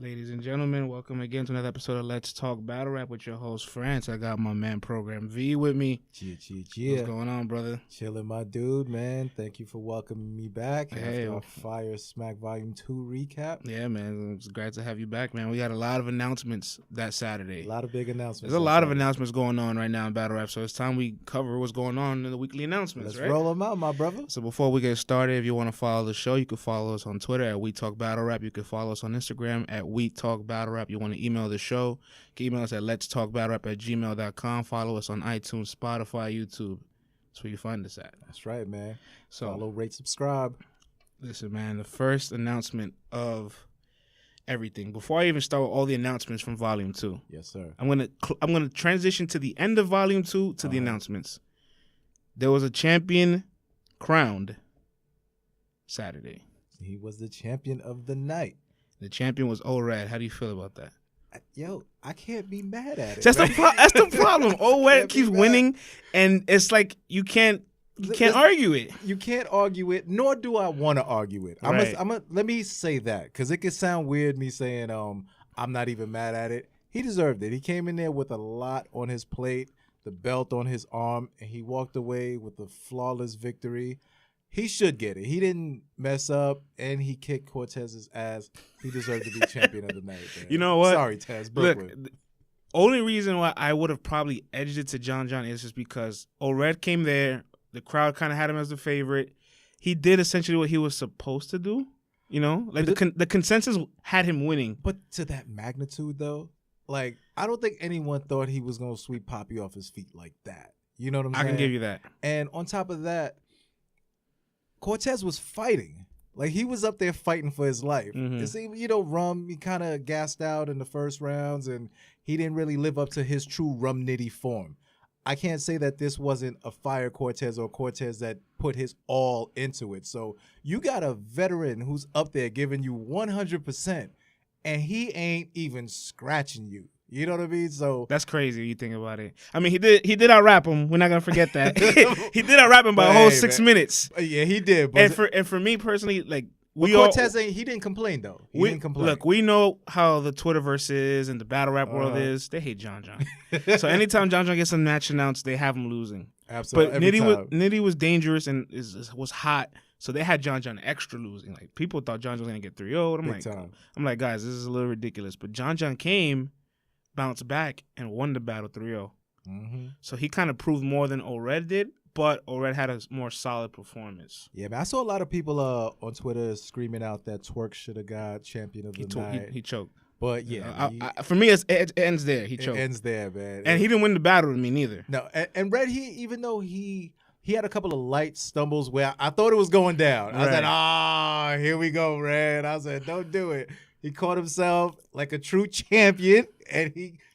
Ladies and gentlemen, welcome again to another episode of Let's Talk Battle Rap with your host, France. I got my man, Program V, with me. What's going on, brother? Chilling, my dude, man. Thank you for welcoming me back Hey, after our Fire Smack Volume 2 recap. Yeah, man. It's glad to have you back, man. We had a lot of announcements that Saturday. A lot of big announcements. There's a lot of announcements going on right now in Battle Rap, so it's time we cover what's going on in the weekly announcements, Let's roll them out, my brother. So before we get started, if you want to follow the show, you can follow us on Twitter at We Talk Battle Rap. You can follow us on Instagram at We Talk Battle Rap. You want to email the show, you can email us at letstalkbattlerap@gmail.com. Follow us on iTunes, Spotify, YouTube. That's where you find us at. That's right, man. So follow, rate, subscribe. Listen, man, the first announcement of everything. Before I even start with all the announcements from Volume 2. Yes, sir. I'm gonna transition to the end of Volume 2 to the announcements. There was a champion crowned Saturday. He was the champion of the night. The champion was O-Red. How do you feel about that? I can't be mad at it. That's the problem. O-Red keeps winning, and it's like you can't argue it. You can't argue it, nor do I want to argue it. Right. Let me say that, because it could sound weird me saying I'm not even mad at it. He deserved it. He came in there with a lot on his plate, the belt on his arm, and he walked away with a flawless victory. He should get it. He didn't mess up, and he kicked Cortez's ass. He deserved to be champion of the night, man. You know what? Sorry, Taz. Brooklyn. Look, the only reason why I would have probably edged it to John is just because O-Red came there. The crowd kind of had him as the favorite. He did essentially what he was supposed to do. You know? Like the consensus had him winning. But to that magnitude, though, like, I don't think anyone thought he was going to sweep Poppy off his feet like that. You know what I'm saying? I can give you that. And on top of that, Cortez was fighting. Like, he was up there fighting for his life. Mm-hmm. It seemed, Rum, he kind of gassed out in the first rounds, and he didn't really live up to his true Rum Nitty form. I can't say that this wasn't a fire Cortez or Cortez that put his all into it. So you got a veteran who's up there giving you 100%, and he ain't even scratching you. You know what I mean? So that's crazy. You think about it. I mean, he did out rap him. We're not gonna forget that. He did out rap him by a whole 6 minutes. Yeah, he did. But and for me personally, like Cortez he didn't complain though. He didn't complain. Look, we know how the Twitterverse is and the battle rap world is. They hate John. So anytime John gets a match announced, they have him losing. Absolutely. But Nitty was dangerous and was hot. So they had John extra losing. Like, people thought John was gonna get 3-0. I'm like, guys, this is a little ridiculous. But John came, bounced back, and won the battle 3-0. Mm-hmm. So he kind of proved more than O-Red did, but O-Red had a more solid performance. Yeah, man. I saw a lot of people on Twitter screaming out that Twerk should have got champion of the night. He choked. But yeah, for me, it ends there. He choked. It ends there, man. And he didn't win the battle with me neither. No, and Red, even though he had a couple of light stumbles where I thought it was going down. I said, here we go, Red. I said, don't do it. He caught himself like a true champion, and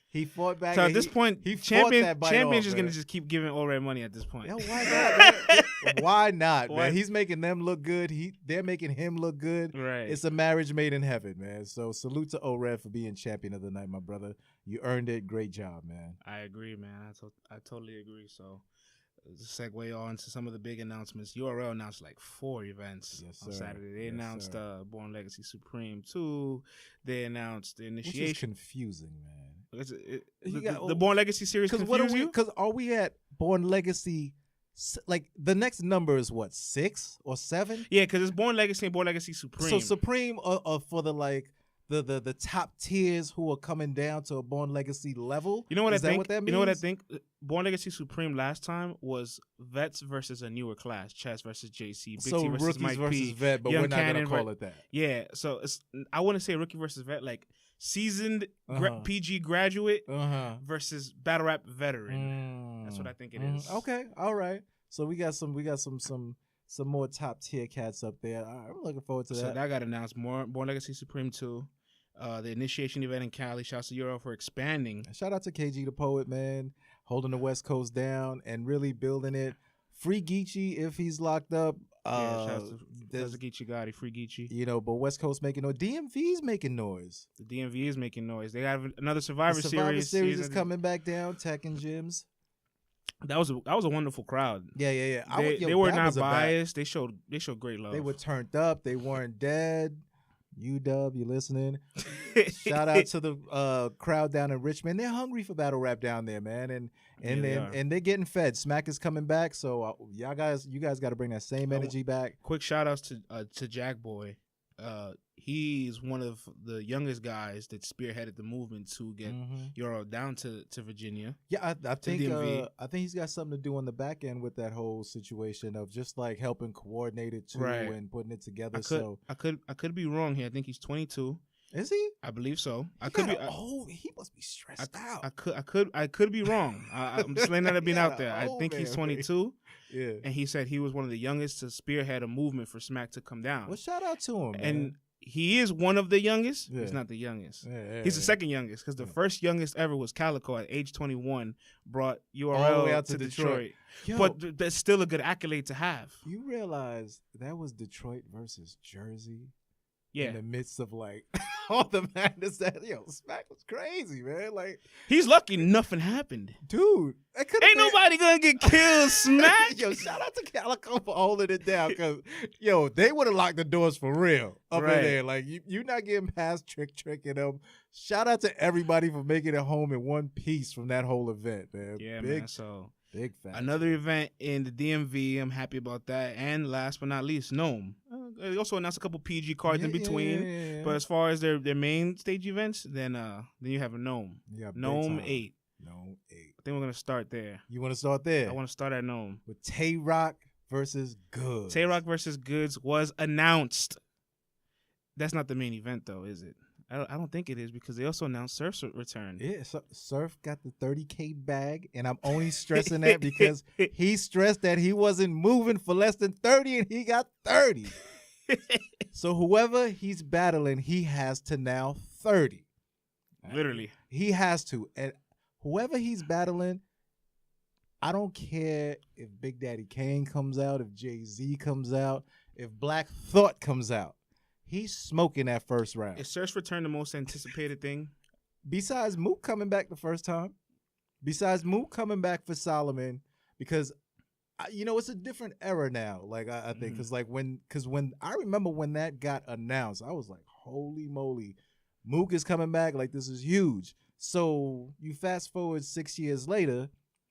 he fought back. So at this point, champion's just going to just keep giving O-Red money at this point. Yeah, why not, man? Why not, man? He's making them look good. They're making him look good. Right. It's a marriage made in heaven, man. So salute to O-Red for being champion of the night, my brother. You earned it. Great job, man. I agree, man. I totally agree. So segue on to some of the big announcements. URL announced like 4 events on Saturday. They announced Born Legacy Supreme 2. They announced the initiation. Which is confusing, man. The Born Legacy series confuse you? Because are we at Born Legacy? Like, the next number is what, 6 or 7? Yeah, because it's Born Legacy and Born Legacy Supreme. So Supreme are for the top tiers who are coming down to a Born Legacy level. You know what I think? What that means? You know what I think? Born Legacy Supreme last time was vets versus a newer class, Chess versus JC, Big so T versus rookies Mike versus P, vet, but Young we're not Cannon gonna call it that. Yeah, so I wouldn't say rookie versus vet, like seasoned PG graduate versus battle rap veteran. That's what I think it is. Okay, all right. So we got some more top tier cats up there. I'm looking forward to that. So that got announced. Born Legacy Supreme 2. The initiation event in Cali. Shouts to Euro for expanding. Shout out to KG the Poet, man, holding the West Coast down and really building it. Free Geechee if he's locked up. Shouts to Geechee Gotti, free Geechee. But West Coast making noise. DMV's making noise. The DMV is making noise. They have another Survivor Series. Survivor Series is coming back down. Tech and Gyms. That was a wonderful crowd. Yeah. They were not biased. They showed great love. They were turned up. They weren't dead. UW, you listening? Shout out to the crowd down in Richmond. They're hungry for battle rap down there, man, and they're getting fed. Smack is coming back, so you guys got to bring that same energy back. Quick shout outs to Jack Boy. He's one of the youngest guys that spearheaded the movement to get Euro down to Virginia. Yeah, I think he's got something to do on the back end with that whole situation of just like helping coordinate it too and putting it together. I could be wrong here. I think he's 22. Is he? I believe so. He must be stressed out. I could be wrong. I'm just letting that being out there. I think he's 22. Yeah. And he said he was one of the youngest to spearhead a movement for Smack to come down. Well, shout out to him, man. And he is one of the youngest. Yeah. He's not the youngest. He's the second youngest because the first youngest ever was Calico at age 21. Brought URL all the way out to Detroit. But that's still a good accolade to have. You realize that was Detroit versus Jersey? Yeah. In the midst of like all the madness that Smack was crazy, man. Like he's lucky nothing happened, dude. Ain't nobody gonna get killed, Smack. Shout out to Calico for holding it down, because they would have locked the doors for real up in there. Like you not getting past tricking them. Shout out to everybody for making it home in one piece from that whole event, man. Yeah, man. So big fan. Another event in the DMV. I'm happy about that. And last but not least, Gnome. They also announced a couple PG cards in between. Yeah. But as far as their main stage events, then you have a Gnome. Yeah, Gnome 8. Gnome 8. I think we're gonna start there. You want to start there? I want to start at Gnome with Tay Rock versus Goods. Tay Rock versus Goods was announced. That's not the main event, though, is it? I don't think it is, because they also announced Surf's return. Yeah, Surf got the 30K bag, and I'm only stressing that because he stressed that he wasn't moving for less than 30, and he got 30. So whoever he's battling, he has to now 30. Literally. He has to. And whoever he's battling, I don't care if Big Daddy Kane comes out, if Jay-Z comes out, if Black Thought comes out. He's smoking that first round. Is Surf's return the most anticipated thing? Besides Mook coming back the first time. Besides Mook coming back for Solomon. Because, it's a different era now. Like, I think. Because when I remember when that got announced, I was like, holy moly. Mook is coming back. Like, this is huge. So, you fast forward 6 years later,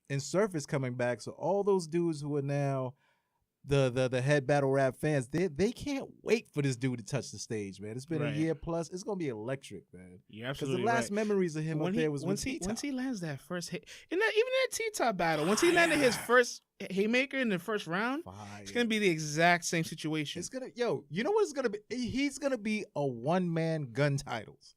and Surf is coming back. So, all those dudes who are now the head battle rap fans, they can't wait for this dude to touch the stage, man. It's been a year plus. It's gonna be electric, man. You're absolutely because the last memories of him up there was once he lands that first hit, even that T-Top battle, once he landed his first haymaker in the first round, it's gonna be the exact same situation. It's gonna you know what it's gonna be? He's gonna be a one-man gun titles.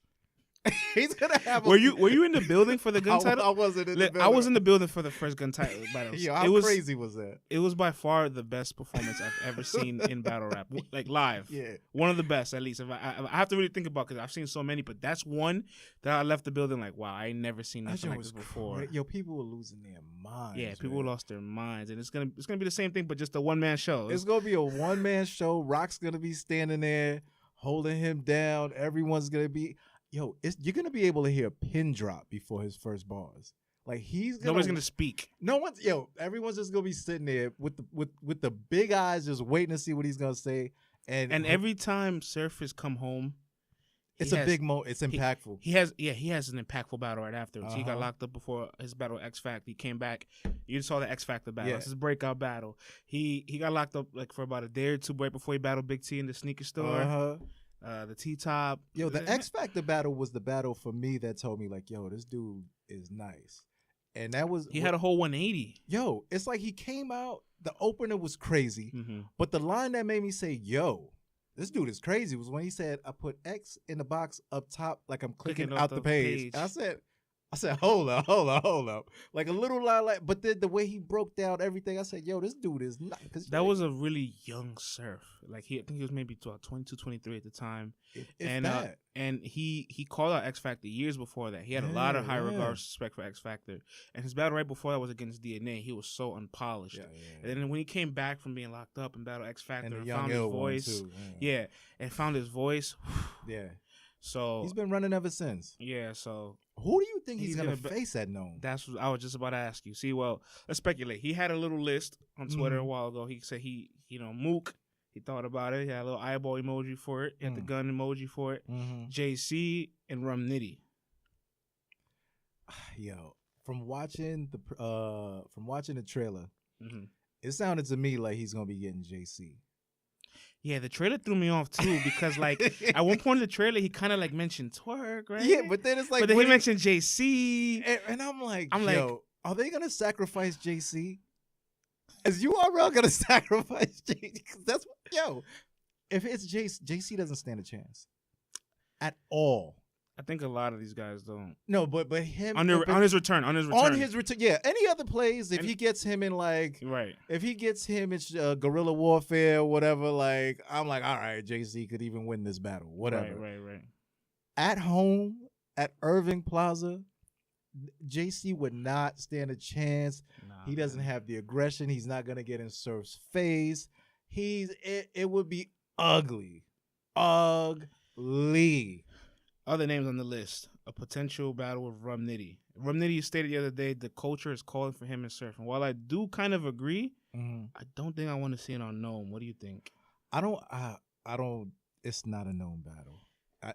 He's gonna have. Were you in the building for the gun title? I wasn't in the building. I was in the building for the first gun title battle. How crazy was that? It was by far the best performance I've ever seen in battle rap, like live. Yeah, one of the best, at least. If I have to really think about, because I've seen so many, but that's one that I left the building like, wow, I ain't never seen nothing like this before. People were losing their minds. Yeah, people lost their minds, and it's gonna be the same thing, but just a one-man show. It's gonna be a one-man show. Rock's gonna be standing there holding him down. Everyone's gonna be. You're gonna be able to hear a pin drop before his first bars. Like nobody's gonna speak. Everyone's just gonna be sitting there with the big eyes, just waiting to see what he's gonna say. And every time Surf has come home, it's a big moment. It's impactful. He has an impactful battle right afterwards. He got locked up before his battle X Factor. He came back. You saw the X Factor battle. It's his breakout battle. He got locked up like for about a day or two right before he battled Big T in the sneaker store. The T-Top. The X Factor battle was the battle for me that told me, like, this dude is nice. And that was... He had a whole 180. It's like he came out, the opener was crazy, but the line that made me say, this dude is crazy, was when he said, I put X in the box up top like I'm clicking out the page. I said, hold up. Like a little line, but then the way he broke down everything, I said, this dude is not. That was a really young Surf. Like I think he was maybe 22, 23 at the time. And he called out X Factor years before that. He had a lot of high regard, respect for X Factor. And his battle right before that was against DNA. He was so unpolished. And then when he came back from being locked up and battled X Factor and found his voice. And found his voice. So he's been running ever since. Yeah, so who do you think he's gonna face at Gnome? That's what I was just about to ask you. See, well, let's speculate. He had a little list on Twitter a while ago. He said Mook, He thought about it. He had a little eyeball emoji for it. He had the gun emoji for it. JC and Rum Nitty. Yo, from watching the trailer, it sounded to me like he's gonna be getting JC. Yeah, the trailer threw me off too because like at one point in the trailer he kind of like mentioned twerk, right? Yeah, but then it's like, but then he mentioned JC, and I'm like, are they gonna sacrifice JC? Is URL gonna sacrifice JC? That's if it's JC doesn't stand a chance at all. I think a lot of these guys don't. No, but him on his return. Yeah. Any other plays, if he gets him in if he gets him in guerrilla warfare or whatever, like I'm like, all right, JC could even win this battle, whatever. Right. At home at Irving Plaza, JC would not stand a chance. Nah, he doesn't have the aggression. He's not gonna get in Surf's face. It would be ugly. Other names on the list: a potential battle with Rum Nitty. Rum Nitty stated the other day the culture is calling for him and Surf. And while I do kind of agree, I don't think I want to see it on Gnome. What do you think? I don't. It's not a known battle.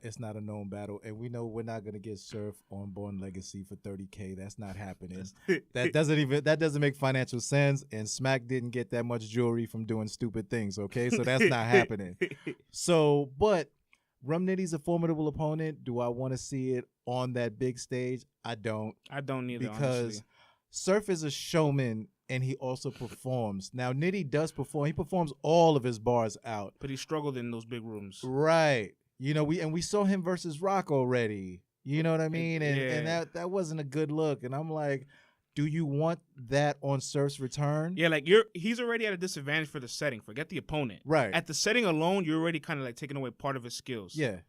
It's not a known battle, and we know we're not gonna get Surf on Born Legacy for $30K. That's not happening. that doesn't make financial sense. And Smack didn't get that much jewelry from doing stupid things. Okay, so that's not happening. So, but Rum Nitty's a formidable opponent. Do I want to see it on that big stage? I don't. I don't either, because honestly. Surf is a showman and he also performs. Now Nitty does perform. He performs all of his bars out, but he struggled in those big rooms. Right. You know, we saw him versus Rock already. You know what I mean? And that wasn't a good look. And I'm like, do you want that on Surf's return? Yeah, like he's already at a disadvantage for the setting. Forget the opponent. Right. At the setting alone, you're already kind of like taking away part of his skills. Yeah.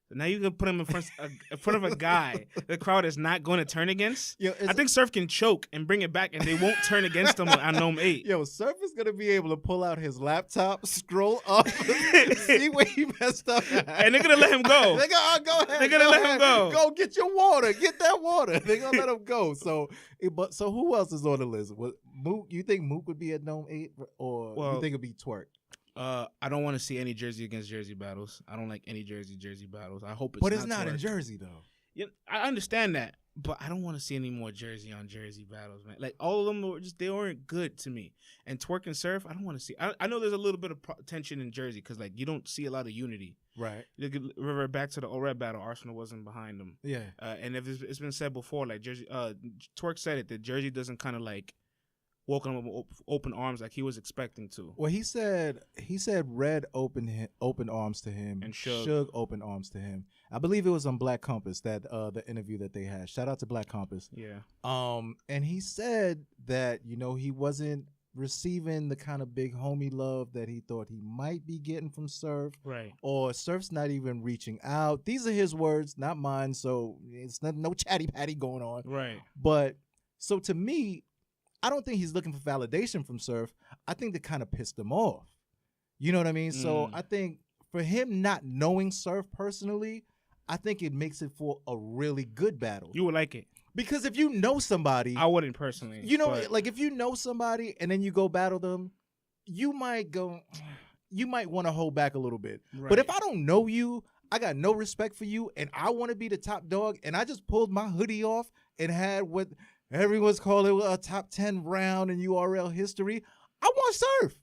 Now you can put him in front of a guy the crowd is not going to turn against. I think Surf can choke and bring it back, and they won't turn against him on Gnome 8. Yo, Surf is going to be able to pull out his laptop, scroll up, see where he messed up at. And they're going to let him go. They're going to go ahead. They're going to let him go. Go get your water. Get that water. They're going to let him go. So who else is on the list? Mook, you think Mook would be at Gnome 8, or you think it'd be Twerk? I don't want to see any Jersey against Jersey battles. I don't like any Jersey battles. I hope it's But it's not in Jersey, though. Yeah, I understand that, but I don't want to see any more Jersey on Jersey battles, man. Like, all of them were they weren't good to me. And Twerk and Surf, I don't want to see. I know there's a little bit of tension in Jersey because, like, you don't see a lot of unity. Right. You could revert back to the ORED battle. Arsenal wasn't behind them. Yeah. And if it's been said before, like, Jersey, Twerk said it, that Jersey doesn't kind of, like, welcome him with open arms like he was expecting to. Well, he said Red opened arms to him and Suge opened arms to him. I believe it was on Black Compass, that the interview that they had. Shout out to Black Compass. Yeah. And he said that, you know, he wasn't receiving the kind of big homie love that he thought he might be getting from Surf. Right. Or Surf's not even reaching out. These are his words, not mine. So it's no chatty patty going on. Right. But so to me, I don't think he's looking for validation from Surf. I think that kind of pissed him off. You know what I mean? So I think for him not knowing Surf personally, I think it makes it for a really good battle. You would like it. Because if you know somebody. I wouldn't personally. You know, like if you know somebody and then you go battle them, you might want to hold back a little bit. Right. But if I don't know you, I got no respect for you, and I want to be the top dog, and I just pulled my hoodie off and had what everyone's calling a top 10 round in URL history, I want Surf.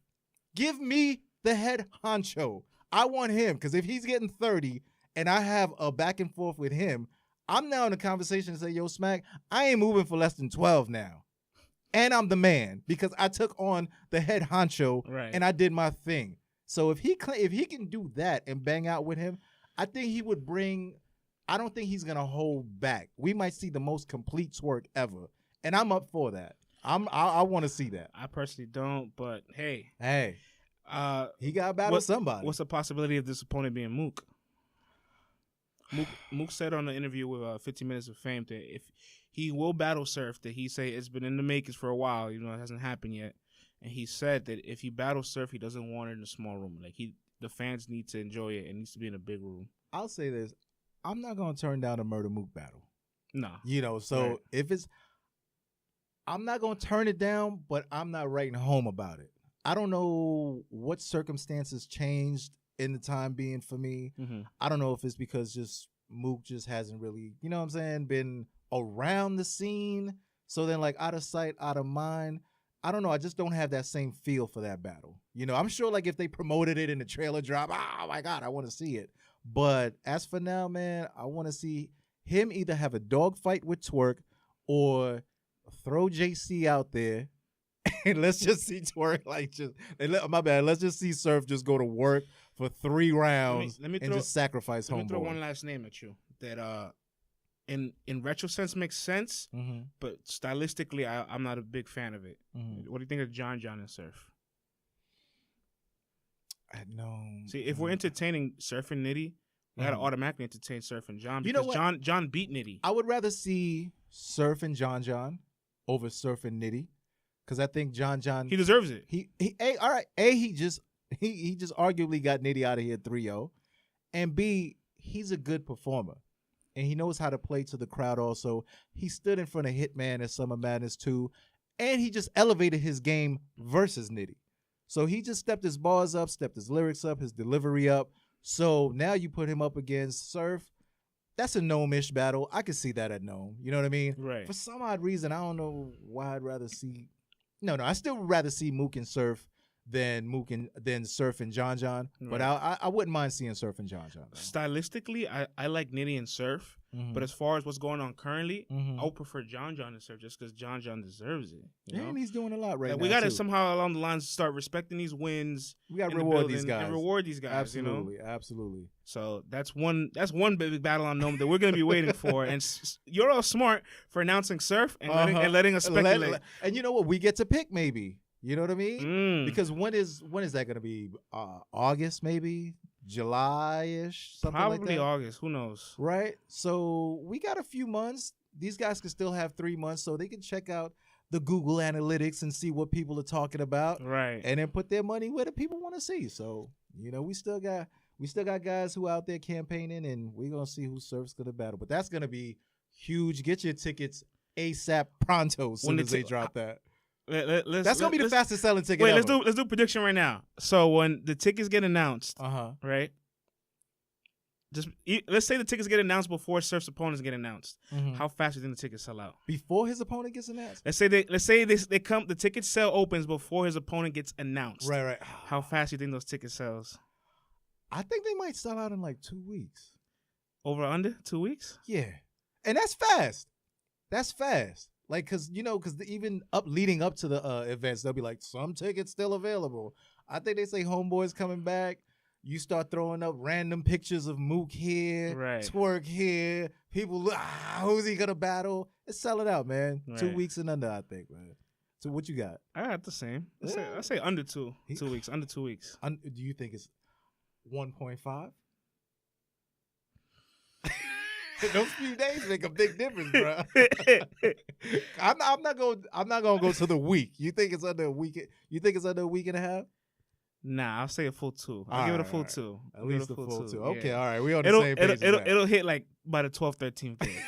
Give me the head honcho. I want him, because if he's getting 30 and I have a back and forth with him, I'm now in the conversation to say, yo, Smack, I ain't moving for less than 12 now. And I'm the man, because I took on the head honcho and I did my thing. So if he can do that and bang out with him, I think he would bring... I don't think he's gonna hold back. We might see the most complete Twerk ever, and I'm up for that. I want to see that. I personally don't, but hey, he got to battle somebody. What's the possibility of this opponent being Mook? Mook said on the interview with 15 Minutes of Fame that if he will battle Surf, that he say it's been in the makings for a while. You know, it hasn't happened yet, and he said that if he battles Surf, he doesn't want it in a small room. Like the fans need to enjoy it. It needs to be in a big room. I'll say this. I'm not going to turn down a Murder Mook battle. No. You know, so if it's... I'm not going to turn it down, but I'm not writing home about it. I don't know what circumstances changed in the time being for me. Mm-hmm. I don't know if it's because just Mook just hasn't really, you know what I'm saying, been around the scene. So then, like, out of sight, out of mind. I don't know. I just don't have that same feel for that battle. You know, I'm sure like if they promoted it in the trailer drop, oh my God, I want to see it. But as for now, man, I want to see him either have a dog fight with Twerk or throw JC out there and let's just see Twerk like just my bad. Let's just see Surf just go to work for 3 rounds and just sacrifice Homeboy. Let me throw one last name at you that in retro sense makes sense, but stylistically I'm not a big fan of it. What do you think of John and Surf? No. See, if we're entertaining Surf and Nitty, we gotta automatically entertain Surf and John because John beat Nitty. I would rather see Surf and John over Surf and Nitty. Because I think John he deserves it. All right. He just arguably got Nitty out of here 3-0. And B, he's a good performer. And he knows how to play to the crowd also. He stood in front of Hitman at Summer Madness 2. And he just elevated his game versus Nitty. So he just stepped his bars up, stepped his lyrics up, his delivery up. So now you put him up against Surf. That's a Gnome-ish battle. I could see that at Gnome. You know what I mean? Right. For some odd reason, I don't know why I'd rather see... No, I still would rather see Mook and Surf than Surf and John. Right. But I wouldn't mind seeing Surf and John. Stylistically, I like Nitty and Surf. But as far as what's going on currently, I would prefer John and Surf just because John deserves it. You know? And he's doing a lot right now. We got to somehow along the lines start respecting these wins. We got to reward these guys. And reward these guys. Absolutely, you know? Absolutely. So that's one big battle unknown that we're going to be waiting for. And you're all smart for announcing Surf and letting us speculate. And you know what? We get to pick maybe. You know what I mean? Because when is that going to be? August maybe? July-ish? Something Probably like that? August. Who knows? Right? So we got a few months. These guys can still have 3 months so they can check out the Google Analytics and see what people are talking about. Right. And then put their money where the people want to see. So, you know, we still got guys who are out there campaigning, and we're going to see who Surf's going to battle. But that's going to be huge. Get your tickets ASAP pronto as soon as they drop that. That's gonna be the fastest selling ticket. Wait, ever. let's do a prediction right now. So when the tickets get announced, right? Let's say the tickets get announced before Surf's opponents get announced. How fast do you think the tickets sell out? Before his opponent gets announced? Let's say they come. The ticket sale opens before his opponent gets announced. Right. How fast do you think those tickets sells? I think they might sell out in like 2 weeks. Over or under 2 weeks? Yeah, and that's fast. That's fast. Like, because even leading up to the events, they'll be like, some tickets still available. I think they say Homeboy's coming back. You start throwing up random pictures of Mook here, Twerk here. People, who's he going to battle? It's selling out, man. Right. 2 weeks and under, I think, man. So what you got? I got the same. I say under 2 weeks. Under 2 weeks. Do you think it's 1.5? Those few days make a big difference, bro. I'm not gonna go to the week. You think it's under a week? You think it's under a week and a half? Nah, I'll say a full 2. I'll give it a full 2. At least a full 2. Okay, yeah. All right. We on the same page. It'll hit like by the 12th, 13th day.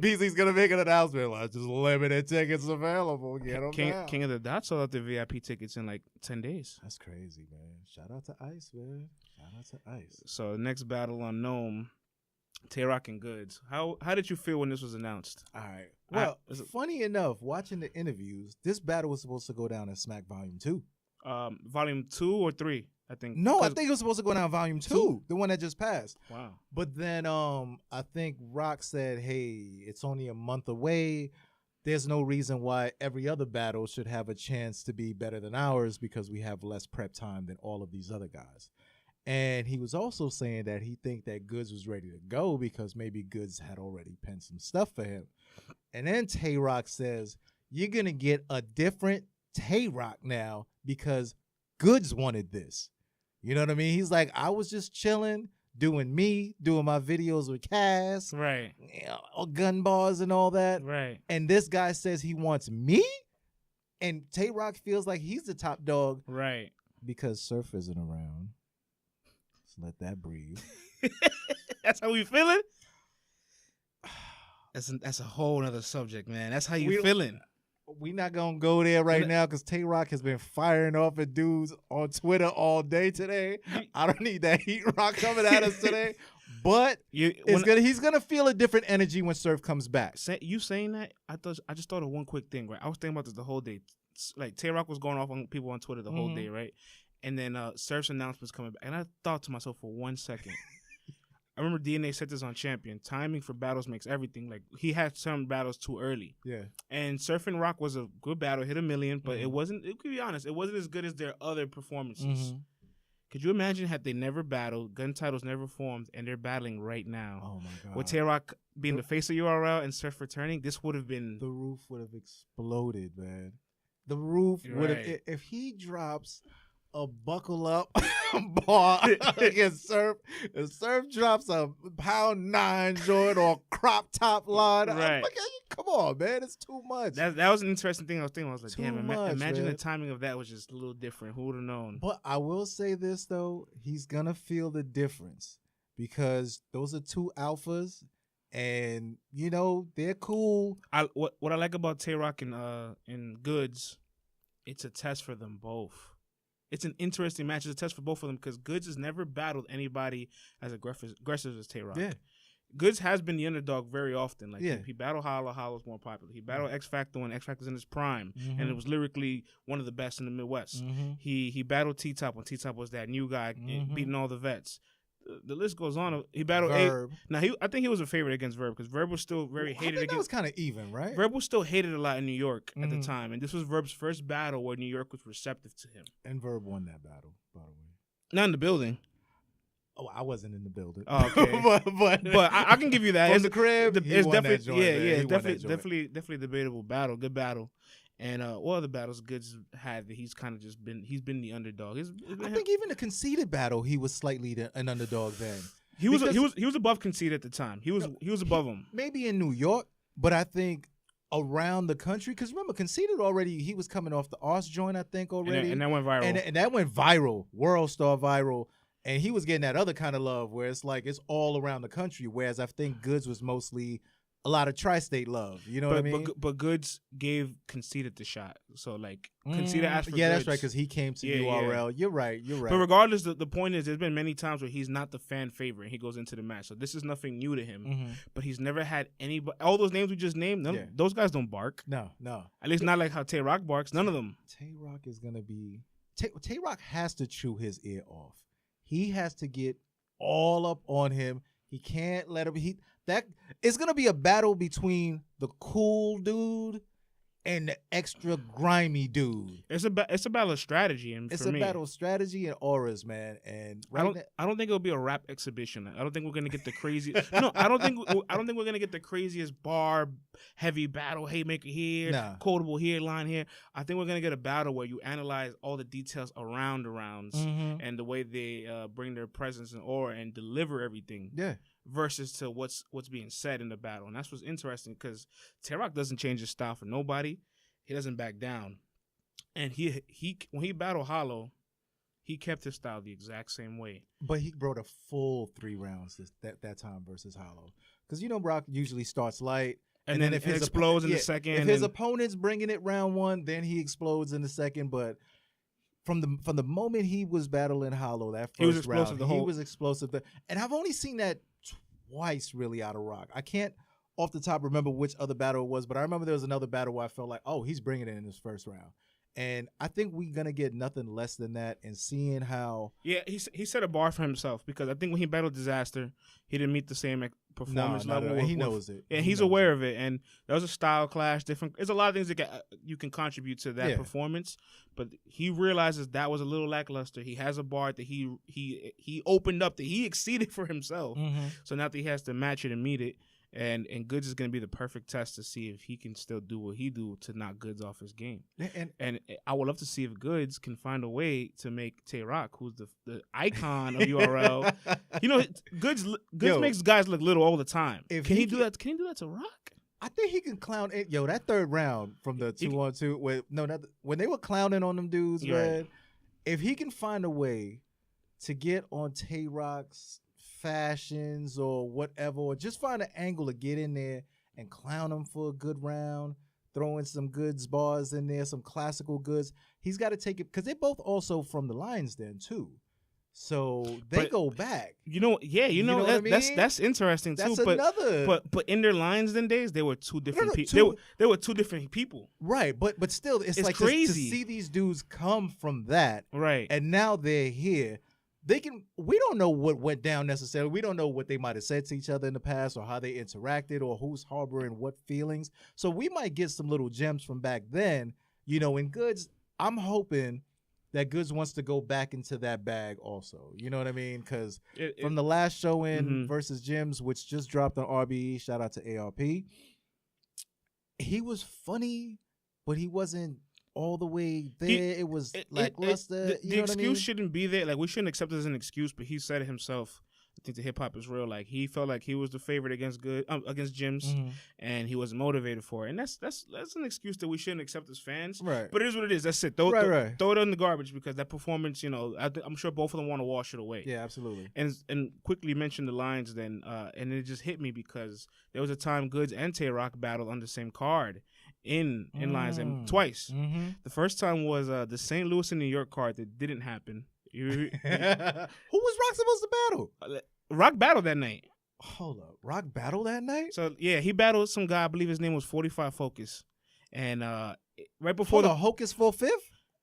BZ's gonna make an announcement like just limited tickets available. Get them now. King of the Dot sold out the VIP tickets in like 10 days. That's crazy, man. Shout out to Ice, man. Shout out to Ice. So the next battle on Gnome, Tay-Rock and Goods. How did you feel when this was announced? All right. Well, funny enough, watching the interviews, this battle was supposed to go down in Smack Volume 2. Volume 2 or 3, I think. No, I think it was supposed to go down Volume 2, the one that just passed. Wow. But then I think Rock said, hey, it's only a month away. There's no reason why every other battle should have a chance to be better than ours because we have less prep time than all of these other guys. And he was also saying that he think that Goods was ready to go because maybe Goods had already penned some stuff for him. And then Tay-Rock says, you're going to get a different Tay-Rock now because Goods wanted this. You know what I mean? He's like, I was just chilling, doing my videos with Cass. Right. Gun bars and all that. Right. And this guy says he wants me? And Tay-Rock feels like he's the top dog. Right. Because Surf isn't around. Let that breathe. That's how we feeling? That's a whole other subject, man. That's how you feeling. we not gonna go there right now because Tay Rock has been firing off at dudes on Twitter all day today. I don't need that heat rock coming at us today. But he's gonna feel a different energy when Surf comes back. You saying that? I just thought of one quick thing, right? I was thinking about this the whole day. Like Tay Rock was going off on people on Twitter the whole day, right? And then Surf's announcements coming back, and I thought to myself for 1 second. I remember DNA said this on Champion. Timing for battles makes everything. Like, he had some battles too early. Yeah. And Surf and Rock was a good battle, hit 1 million, but it wasn't, to be honest, it wasn't as good as their other performances. Could you imagine had they never battled, gun titles never formed, and they're battling right now? Oh, my God. With Tay Rock being the face of URL and Surf returning, this would have been... The roof would have exploded, man. The roof would have... If he drops... a buckle up bar against Surf. If Surf drops a £9 joint or crop top line, I'm like, come on, man, it's too much. That was an interesting thing I was thinking. I was like, damn, imagine the timing of that was just a little different. Who would have known? But I will say this, though. He's going to feel the difference because those are two alphas. And, you know, they're cool. What I like about Tay Rock and Goods, it's a test for them both. It's an interesting match. It's a test for both of them because Goods has never battled anybody as aggressive as Tay Rock. Yeah. Goods has been the underdog very often. Like he battled Hollow. Hollow's more popular. He battled X Factor when X Factor's in his prime, and it was lyrically one of the best in the Midwest. He battled T Top when T Top was that new guy beating all the vets. The list goes on. He battled Verb. Now I think he was a favorite against Verb because Verb was still very hated. I think that was kind of even, right? Verb was still hated a lot in New York at the time, and this was Verb's first battle where New York was receptive to him. And Verb won that battle, by the way. Not in the building. Oh, I wasn't in the building. Oh, okay, but I can give you that. From the crib, it's definitely a debatable battle. Good battle. And what other battles Goods had that he's kind of just been the underdog. I think even the conceded battle he was slightly an underdog then. He was above conceded at the time. He was above him. Maybe in New York, but I think around the country because remember conceded already he was coming off the Ars joint I think already and that went viral and that went viral, world star viral. And he was getting that other kind of love where it's like it's all around the country, whereas I think Goods was mostly a lot of tri-state love. You know what I mean? But Goods gave Conceited the shot. So, like, Conceited asked for Goods. That's right, because he came to URL. Yeah. You're right. But regardless, the point is there's been many times where he's not the fan favorite and he goes into the match. So this is nothing new to him. But he's never had anybody. All those names we just named, those guys don't bark. No. At least not like how Tay Rock barks. None of them. Tay Rock is going to be... Tay Rock has to chew his ear off. He has to get all up on him. He can't let him... It's going to be a battle between the cool dude and the extra grimy dude. It's a battle of strategy, and it's a battle of strategy and auras, man. And I don't think it'll be a rap exhibition. I don't think we're gonna get the crazy. No, I don't think we're gonna get the craziest bar heavy battle. Haymaker here, quotable here, line here. I think we're gonna get a battle where you analyze all the details around the rounds and the way they bring their presence and aura and deliver everything. Yeah. Versus to what's being said in the battle. And that's what's interesting because Tay Rock doesn't change his style for nobody. He doesn't back down. And he when he battled Hollow, he kept his style the exact same way. But he brought a full 3 rounds that time versus Hollow. Because, Brock usually starts light. And then if it explodes in the second. If his opponent's bringing it round 1, then he explodes in the second. But from the moment he was battling Hollow, that first round, he was explosive. And I've only seen that twice really out of Rock. I can't off the top remember which other battle it was, but I remember there was another battle where I felt like, oh, he's bringing it in his first round. And I think we're going to get nothing less than that and seeing how... Yeah, he set a bar for himself because I think when he battled Disaster, he didn't meet the same performance level. He knows it. And he's aware of it. And there was a style clash. There's a lot of things that you can contribute to that performance. But he realizes that was a little lackluster. He has a bar that he opened up, that he exceeded for himself. So now that he has to match it and meet it. And Goods is going to be the perfect test to see if he can still do what he do to knock Goods off his game. And I would love to see if Goods can find a way to make Tay Rock, who's the icon of URL. Goods makes guys look little all the time. Can he do that? Can he do that to Rock? I think he can clown it. Yo, that third round from the 2-on-2, when they were clowning on them dudes, man, if he can find a way to get on Tay Rock's fashions or whatever, or just find an angle to get in there and clown him for a good round, throwing some Goods bars in there, some classical Goods. He's got to take it because they're both also from the Lions Den too. So they go back. You know, yeah, you know what I mean? that's interesting That's too. another. But in their Lions Den days, they were two different people. They were two different people. Right, but still, it's like crazy to see these dudes come from that. Right, and now they're here. We don't know what went down necessarily. We don't know what they might have said to each other in the past or how they interacted or who's harboring what feelings. So we might get some little gems from back then. You know, in Goods, I'm hoping that Goods wants to go back into that bag also. You know what I mean? Because from the last show in versus Gyms, which just dropped on RBE, shout out to ARP, he was funny, but he wasn't all the way there. It was lackluster. The excuse shouldn't be there. Like, we shouldn't accept it as an excuse, but he said it himself. I think the hip hop is real. Like, he felt like he was the favorite against Gyms, and he wasn't motivated for it. And that's an excuse that we shouldn't accept as fans. Right. But it is what it is. That's it. Throw it in the garbage because that performance, you know, I'm sure both of them want to wash it away. Yeah, absolutely. And quickly mention the Lions then, and it just hit me because there was a time Goods and Tay-Rock battled on the same card in Lions Den twice. The first time was the St. Louis and New York card that didn't happen. Who was Rock supposed to battle? Rock battled that night. Hold up. Rock battled that night? So, yeah, he battled some guy, I believe his name was 45 Focus. And right before Hocus 4/5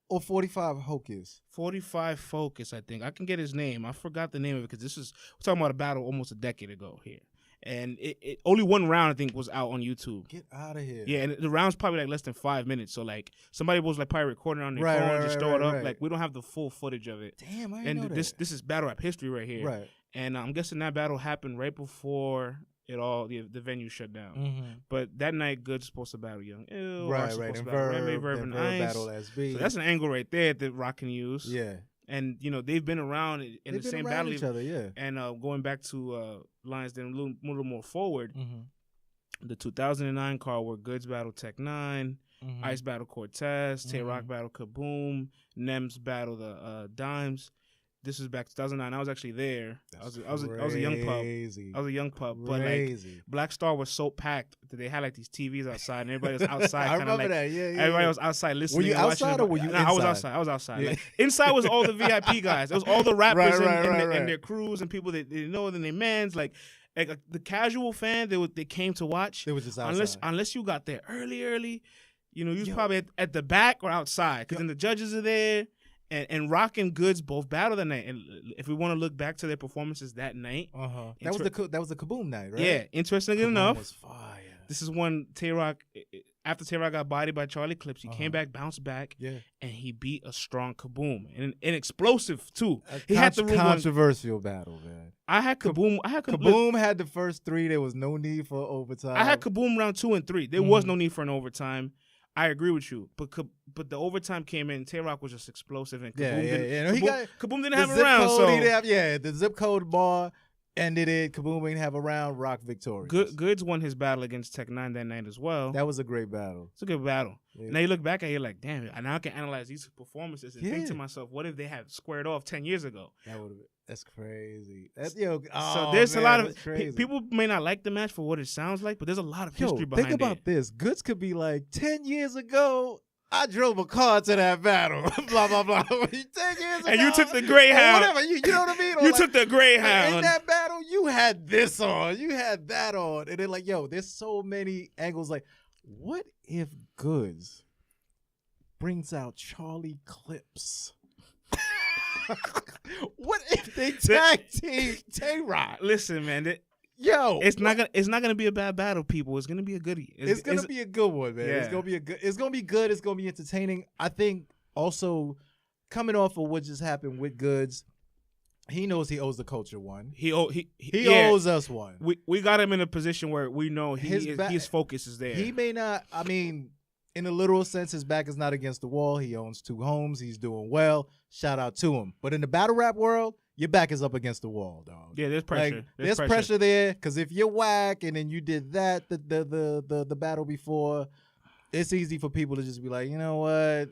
or 45 Hocus? 45 Focus, I think. I can get his name. I forgot the name of it because we're talking about a battle almost a decade ago here. And it only one round, I think, was out on YouTube. Get out of here. Yeah, and the round's probably like less than 5 minutes. So, like, somebody was like probably recording on their phone and just throw it up. Right. Like, we don't have the full footage of it. Damn, I didn't know that. This is battle rap history right here. Right. And I'm guessing that battle happened right before the venue shut down. But that night, Good's supposed to battle Young Ill. Right. And Verb and Ice. battle SB. So that's an angle right there that Rock can use. Yeah. And, you know, they've been around in the same battle. Each other, yeah. And going back to Lions Den a little more forward, the 2009 card where Goods battled Tech 9, Ice battled Cortez, Tay-Rock battled Kaboom, Nems battled Dimes. This was back 2009. I was actually there. I was a young pup. I was a young pup. But like Black Star was so packed that they had like these TVs outside and everybody was outside. I remember that. Yeah. Everybody was outside listening. Were you outside or were you inside? I was outside. Yeah. Like, inside was all the VIP guys. It was all the rappers and their crews and people that they know and their mans. Like the casual fan, they came to watch. They was just outside. Unless you got there early. You know, you was probably at the back or outside because then the judges are there. And Rock and Goods both battled that night. And if we want to look back to their performances that night, that was the Kaboom night, right? Yeah. Interestingly enough, was fire. This is when Tay-Rock, after Tay-Rock got bodied by Charlie Clips, he came back, bounced back, and he beat a strong Kaboom and explosive too. He had the controversial battle, man. I had Kaboom. Kaboom had the first 3. There was no need for overtime. I had Kaboom round 2 and 3. There was no need for an overtime. I agree with you, but the overtime came in. Tay-Rock was just explosive, and Kaboom Kaboom didn't have a round. The zip code bar ended it. Kaboom didn't have a round. Rock victorious. Goods won his battle against Tech 9 that night as well. That was a great battle. It's a good battle. Yeah. Now you look back at it, you're like, damn it. And now I can analyze these performances and think to myself, what if they had squared off 10 years ago? That's crazy. So there's a lot of people may not like the match for what it sounds like, but there's a lot of history behind it. Think about this. Goods could be like 10 years ago. I drove a car to that battle. Blah blah blah. 10 years ago, and you took the Greyhound. Whatever. You know what I mean? You took the Greyhound. In that battle, you had this on. You had that on. And they're like, yo, there's so many angles. Like, what if Goods brings out Charlie Clips? What if they tag team Tay-Rock? Listen, man. It's not gonna be a bad battle, people. It's gonna be a goodie. It's gonna be a good one, man. Yeah. It's gonna be It's gonna be good. It's gonna be entertaining. I think also coming off of what just happened with Goods, he knows he owes the culture one. He owes us one. We got him in a position where we know his focus is there. He may not. I mean, in a literal sense, his back is not against the wall. He owns 2 homes. He's doing well. Shout out to him. But in the battle rap world, your back is up against the wall, dog. Yeah, there's pressure. Like, there's pressure there because if you're whack and then you did that the battle before, it's easy for people to just be like, you know what,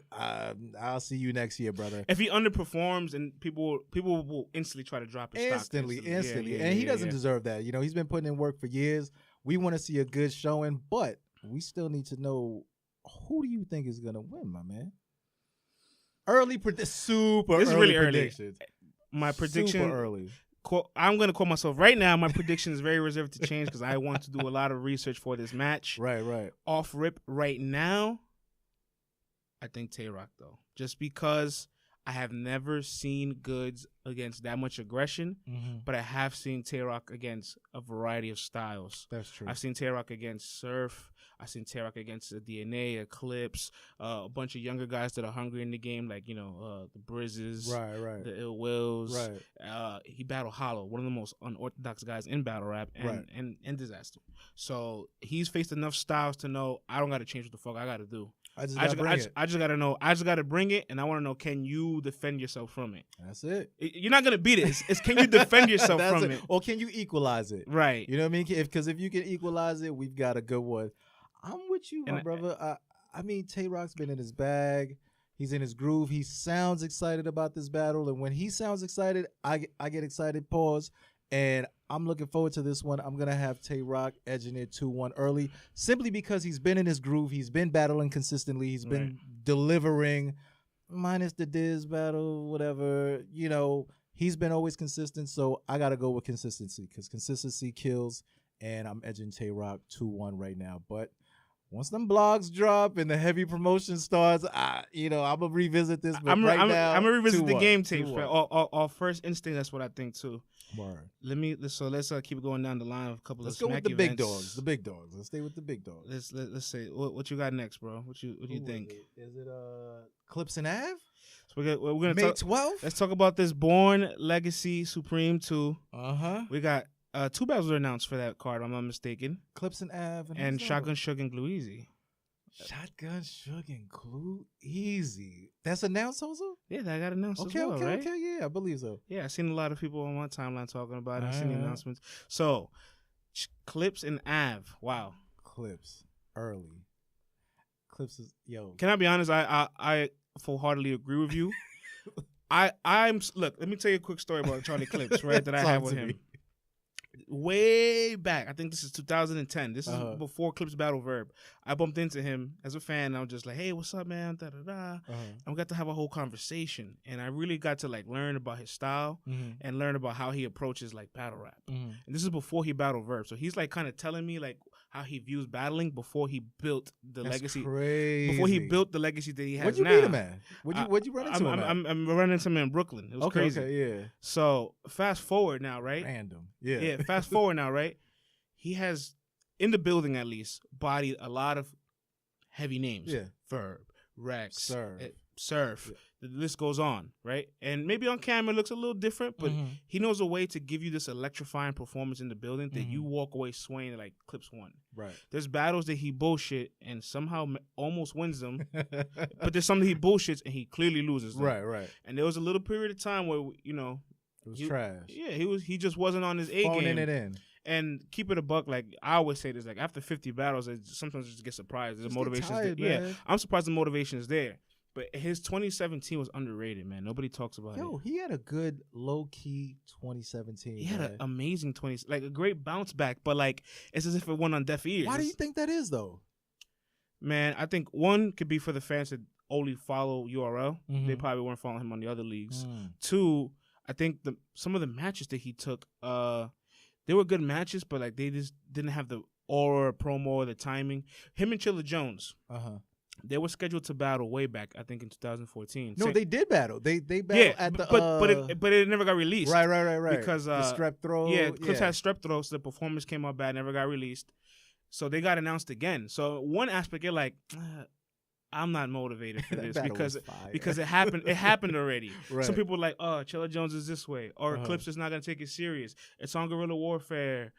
I'll see you next year, brother. If he underperforms, and people will instantly try to drop his stock. Instantly. And he doesn't deserve that. You know, he's been putting in work for years. We want to see a good showing, but we still need to know Who do you think is gonna win, my man? Super. This is early really early. predictions. My prediction. Super early. I'm going to call myself right now. My prediction is very reserved to change because I want to do a lot of research for this match. Right. Off rip right now, I think Tay-Rock, though. Just because I have never seen Goods against that much aggression, but I have seen Tay-Rock against a variety of styles. That's true. I've seen Tay-Rock against Surf. I've seen Tay-Rock against the DNA, Eclipse, a bunch of younger guys that are hungry in the game, like, the Brizzes, right. the Ill Wills. Right. He battled Hollow, one of the most unorthodox guys in battle rap and Disaster. So he's faced enough styles to know I don't got to change what the fuck I got to do. I just got to know. I just got to bring it, and I want to know, can you defend yourself from it? That's it. You're not going to beat it. It's can you defend yourself from it? Or can you equalize it? Right. You know what I mean? Because if you can equalize it, we've got a good one. I'm with you, my brother. I mean, Tay-Rock's been in his bag. He's in his groove. He sounds excited about this battle. And when he sounds excited, I get excited, pause. And I'm looking forward to this one. I'm going to have Tay-Rock edging it 2-1 early, simply because he's been in his groove. He's been battling consistently. He's been delivering, minus the Diz battle, whatever. He's been always consistent. So I got to go with consistency because consistency kills. And I'm edging Tay-Rock 2-1 right now. But once them blogs drop and the heavy promotion starts, I'm gonna revisit this. But I'm gonna revisit the game tapes. Our first instinct, that's what I think too. Word. Let's keep going down the line of a couple Let's of go with smack the events. big dogs. The big dogs. Let's stay with the big dogs. Let's say what you got next, bro. What do you think? Is it Clips and Ave? So we're gonna May 12th. Let's talk about this Born Legacy Supreme 2. We got 2 battles were announced for that card, if I'm not mistaken. Clips and Ave. And Shotgun Suge and Glue Easy. Shotgun Suge and Glue Easy. That's announced also? Yeah, that got announced as well, right? Okay, yeah, I believe so. Yeah, I've seen a lot of people on my timeline talking about it. I've seen the announcements. So, Clips and Ave. Wow. Clips. Early. Clips is, Can I be honest? I full-heartedly agree with you. Look, let me tell you a quick story about Charlie Clips, right, that I had with him. Way back, I think this is 2010. This is before Clips Battle Verb. I bumped into him as a fan. And I was just like, "Hey, what's up, man?" Da da da. And we got to have a whole conversation, and I really got to learn about his style and learn about how he approaches battle rap. And this is before he battled Verb, so he's kind of telling me how he views battling before he built the legacy. Crazy. Before he built the legacy that he has now. What'd you meet him at? What'd you run into him at? I'm running into him in Brooklyn. It was crazy. Okay, yeah. So fast forward now, right? Random. Yeah. Yeah, fast forward now, right? He has, in the building at least, bodied a lot of heavy names. Yeah. Verb, Rex, Surf. Yeah. The list goes on, right? And maybe on camera it looks a little different, but he knows a way to give you this electrifying performance in the building that you walk away swaying like Clips won. Right. There's battles that he bullshit and somehow almost wins them, but there's something he bullshits and he clearly loses them. Right. And there was a little period of time where, it was trash. Yeah, he just wasn't on his A game. Phoning it in. And keep it a buck, I always say this, after 50 battles, sometimes I just get surprised. The motivation is there. Yeah, I'm surprised the motivation is there. But his 2017 was underrated, man. Nobody talks about it. He had a good low-key 2017. He had an amazing a great bounce back, but it's as if it went on deaf ears. Why do you think that is, though? Man, I think one could be for the fans that only follow URL. They probably weren't following him on the other leagues. Two, I think some of the matches that he took, they were good matches, but they just didn't have the aura, promo, or the timing. Him and Chilla Jones, they were scheduled to battle way back, I think in 2014. No, they did battle. They battled at the but it never got released. Right. Because the strep throat. Yeah, Clips had strep throat, so the performance came out bad, never got released. So they got announced again. So one aspect, you're like, I'm not motivated for this because it happened. It happened already. Right. Some people are like, oh, Chilla Jones is this way, or Clips is not gonna take it serious. It's on Guerrilla Warfare,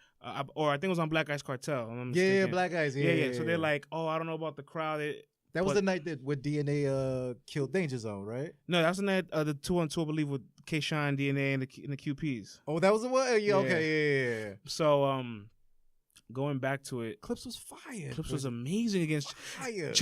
or I think it was on Black Ice Cartel. Yeah, Black Ice. Yeah. So they're like, oh, I don't know about the crowd. That was the night that with DNA killed Danger Zone, right? No, that was the night the 2-on-2, I believe, with K-Shine, DNA, and the QPs. Oh, that was the one. Yeah. Okay. Yeah. So going back to it, Clips was fire. Clips was amazing against fire.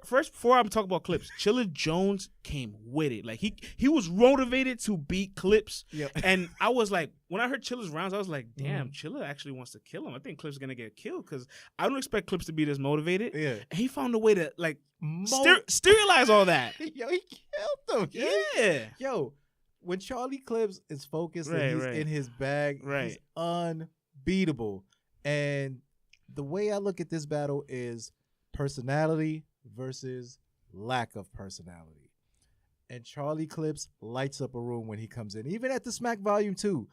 First, before I'm talking about Clips, Chilla Jones came with it. Like he was motivated to beat Clips. Yep. And I was like, when I heard Chilla's rounds, I was like, damn, Chilla actually wants to kill him. I think Clips is gonna get killed because I don't expect Clips to be this motivated. Yeah. And he found a way to like sterilize all that. Yo, he killed them. Yeah. Yo, when Charlie Clips is focused and he's in his bag, he's unbeatable. And the way I look at this battle is personality versus lack of personality. And Charlie Clips lights up a room when he comes in. Even at the Smack Volume 2,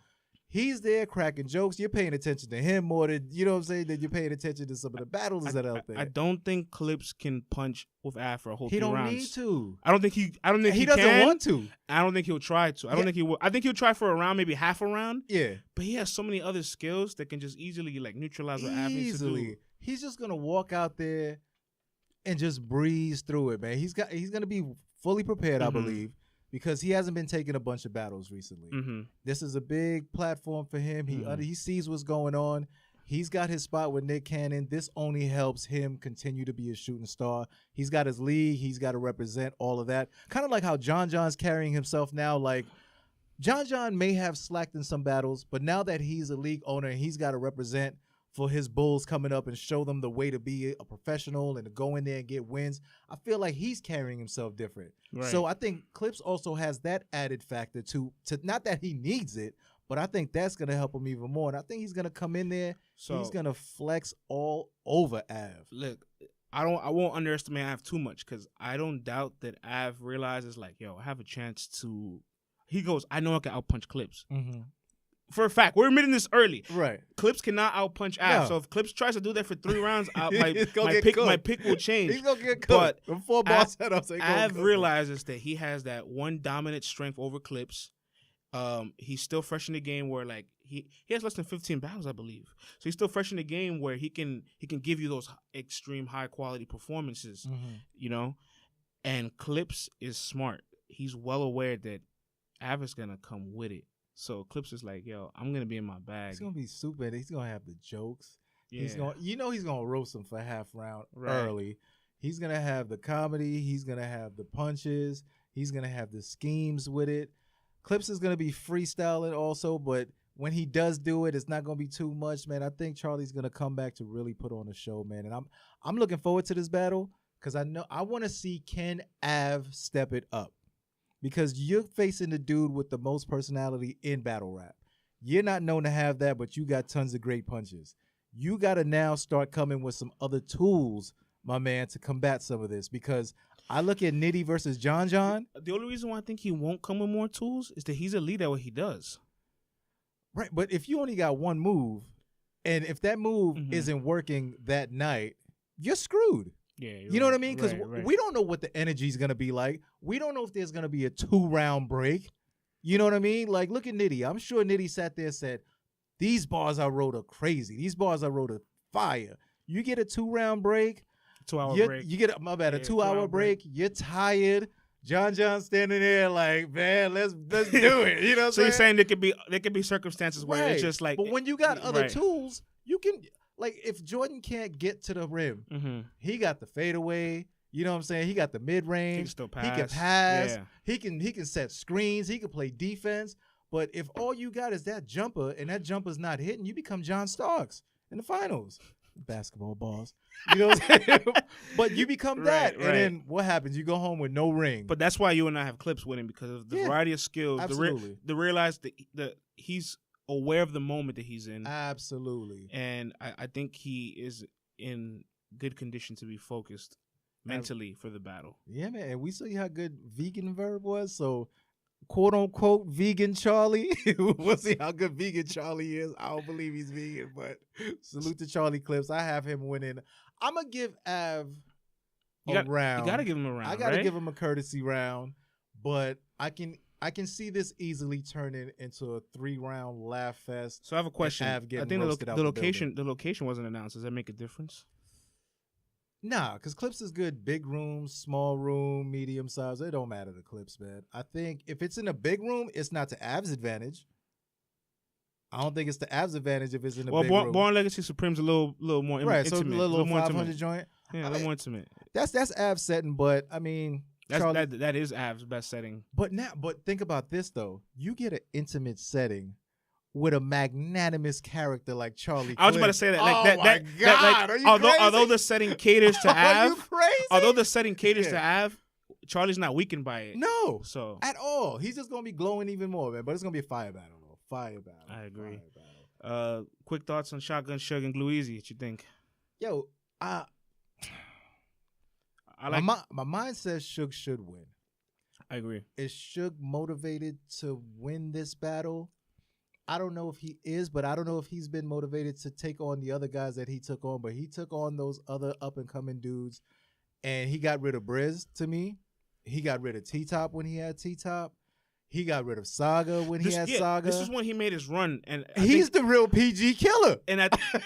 he's there cracking jokes. You're paying attention to him more than, you know what I'm saying, than you're paying attention to some of the battles that are out there. I don't think Clips can punch with Av for a whole 3 rounds. He don't need to. I don't think he doesn't want to. I don't think he'll try to. I don't think he will. I think he'll try for a round, maybe half a round. Yeah. But he has so many other skills that can just easily like neutralize what Av needs to do. He's just gonna walk out there and just breeze through it, man. He's gonna be fully prepared, I believe, because he hasn't been taking a bunch of battles recently. This is a big platform for him. He sees what's going on. He's got his spot with Nick Cannon. This only helps him continue to be a shooting star. He's got his league. He's got to represent all of that. Kind of like how John John's carrying himself now. Like, John may have slacked in some battles, but now that he's a league owner and he's got to represent for his Bulls coming up and show them the way to be a professional and to go in there and get wins, I feel like he's carrying himself different. Right. So I think Clips also has that added factor to not that he needs it, but I think that's going to help him even more. And I think he's going to come in there. So he's going to flex all over Av. Look, I won't underestimate Av too much because I don't doubt that Av realizes like, yo, I have a chance to. He goes, I know I can outpunch Clips. For a fact, we're admitting this early. Right. Clips cannot outpunch Av. No. So if Clips tries to do that for 3 rounds, my pick will change. He's gonna get cooked. But 4 ball setups. Av realizes that he has that one dominant strength over Clips. He's still fresh in the game where like he has less than 15 battles, I believe. So he's still fresh in the game where he can give you those extreme high quality performances. You know, and Clips is smart. He's well aware that Av is gonna come with it. So Clips is like, yo, I'm gonna be in my bag. He's gonna be super. He's gonna have the jokes. Yeah. He's gonna roast him for half round early. He's gonna have the comedy. He's gonna have the punches. He's gonna have the schemes with it. Clips is gonna be freestyling also, but when he does do it, it's not gonna be too much, man. I think Charlie's gonna come back to really put on a show, man. And I'm looking forward to this battle because I want to see Ken Av step it up. Because you're facing the dude with the most personality in battle rap. You're not known to have that, but you got tons of great punches. You got to now start coming with some other tools, my man, to combat some of this. Because I look at Nitty versus John. The only reason why I think he won't come with more tools is that he's elite at what he does. Right, but if you only got one move, and if that move isn't working that night, you're screwed. Yeah, you know what I mean? Because we don't know what the energy is going to be like. We don't know if there's going to be a 2-round break. You know what I mean? Like, look at Nitty. I'm sure Nitty sat there and said, these bars I wrote are crazy. These bars I wrote are fire. You get a 2-round break. 2-hour break. You get a 2-hour break. You're tired. John standing there like, man, let's do it. You know what I'm saying? So you're saying there could be circumstances where it's just like. But when you got other tools, you can. Like, if Jordan can't get to the rim, he got the fadeaway. You know what I'm saying? He got the mid-range. He can still pass. He can pass. Yeah. He can set screens. He can play defense. But if all you got is that jumper and that jumper's not hitting, you become John Starks in the finals. Basketball balls. You know what I'm saying? But you become that. And then what happens? You go home with no ring. But that's why you and I have Clips winning because of the variety of skills. Absolutely. The realize that he's aware of the moment that he's in. Absolutely. And I think he is in good condition to be focused mentally for the battle. Yeah, man. And we saw how good Vegan Verb was. So, quote unquote, Vegan Charlie. We'll see how good Vegan Charlie is. I don't believe he's vegan, but salute to Charlie Clips. I have him winning. I'm going to give Av a round. You got to give him a round. I got to give him a courtesy round, but I can see this easily turning into a 3-round laugh fest. So I have a question. I think the location wasn't announced. Does that make a difference? Nah, because Clips is good. Big room, small room, medium size. It don't matter to Clips, man. I think if it's in a big room, it's not to Av's advantage. I don't think it's the Avs advantage if it's in a Well, big room. Born Legacy Supreme's a little more Right, intimate. so a little more 500 intimate. joint. Yeah, a little more intimate. That's Avs setting, but I mean, That is Avs' best setting. But think about this though. You get an intimate setting with a magnanimous character like Charlie. I was about to say that. Like, oh that, my that, God, that, like, are you crazy? Although the setting caters to Are you Av, crazy? although the setting caters to Av, Charlie's not weakened by it. No, so at all. He's just gonna be glowing even more, man. But it's gonna be a fire battle, though. Fire battle. I agree. Fire battle. Quick thoughts on Shotgun Suge and Gluezy. What you think? Yo, I like my mind says Suge should win. I agree. Is Suge motivated to win this battle? I don't know if he is, but I don't know if he's been motivated to take on the other guys that he took on. But he took on those other up and coming dudes, and he got rid of Briz. To me, he got rid of T-Top when he had T-Top. He got rid of Saga when he had Saga. This is when he made his run, and he's the real PG killer. And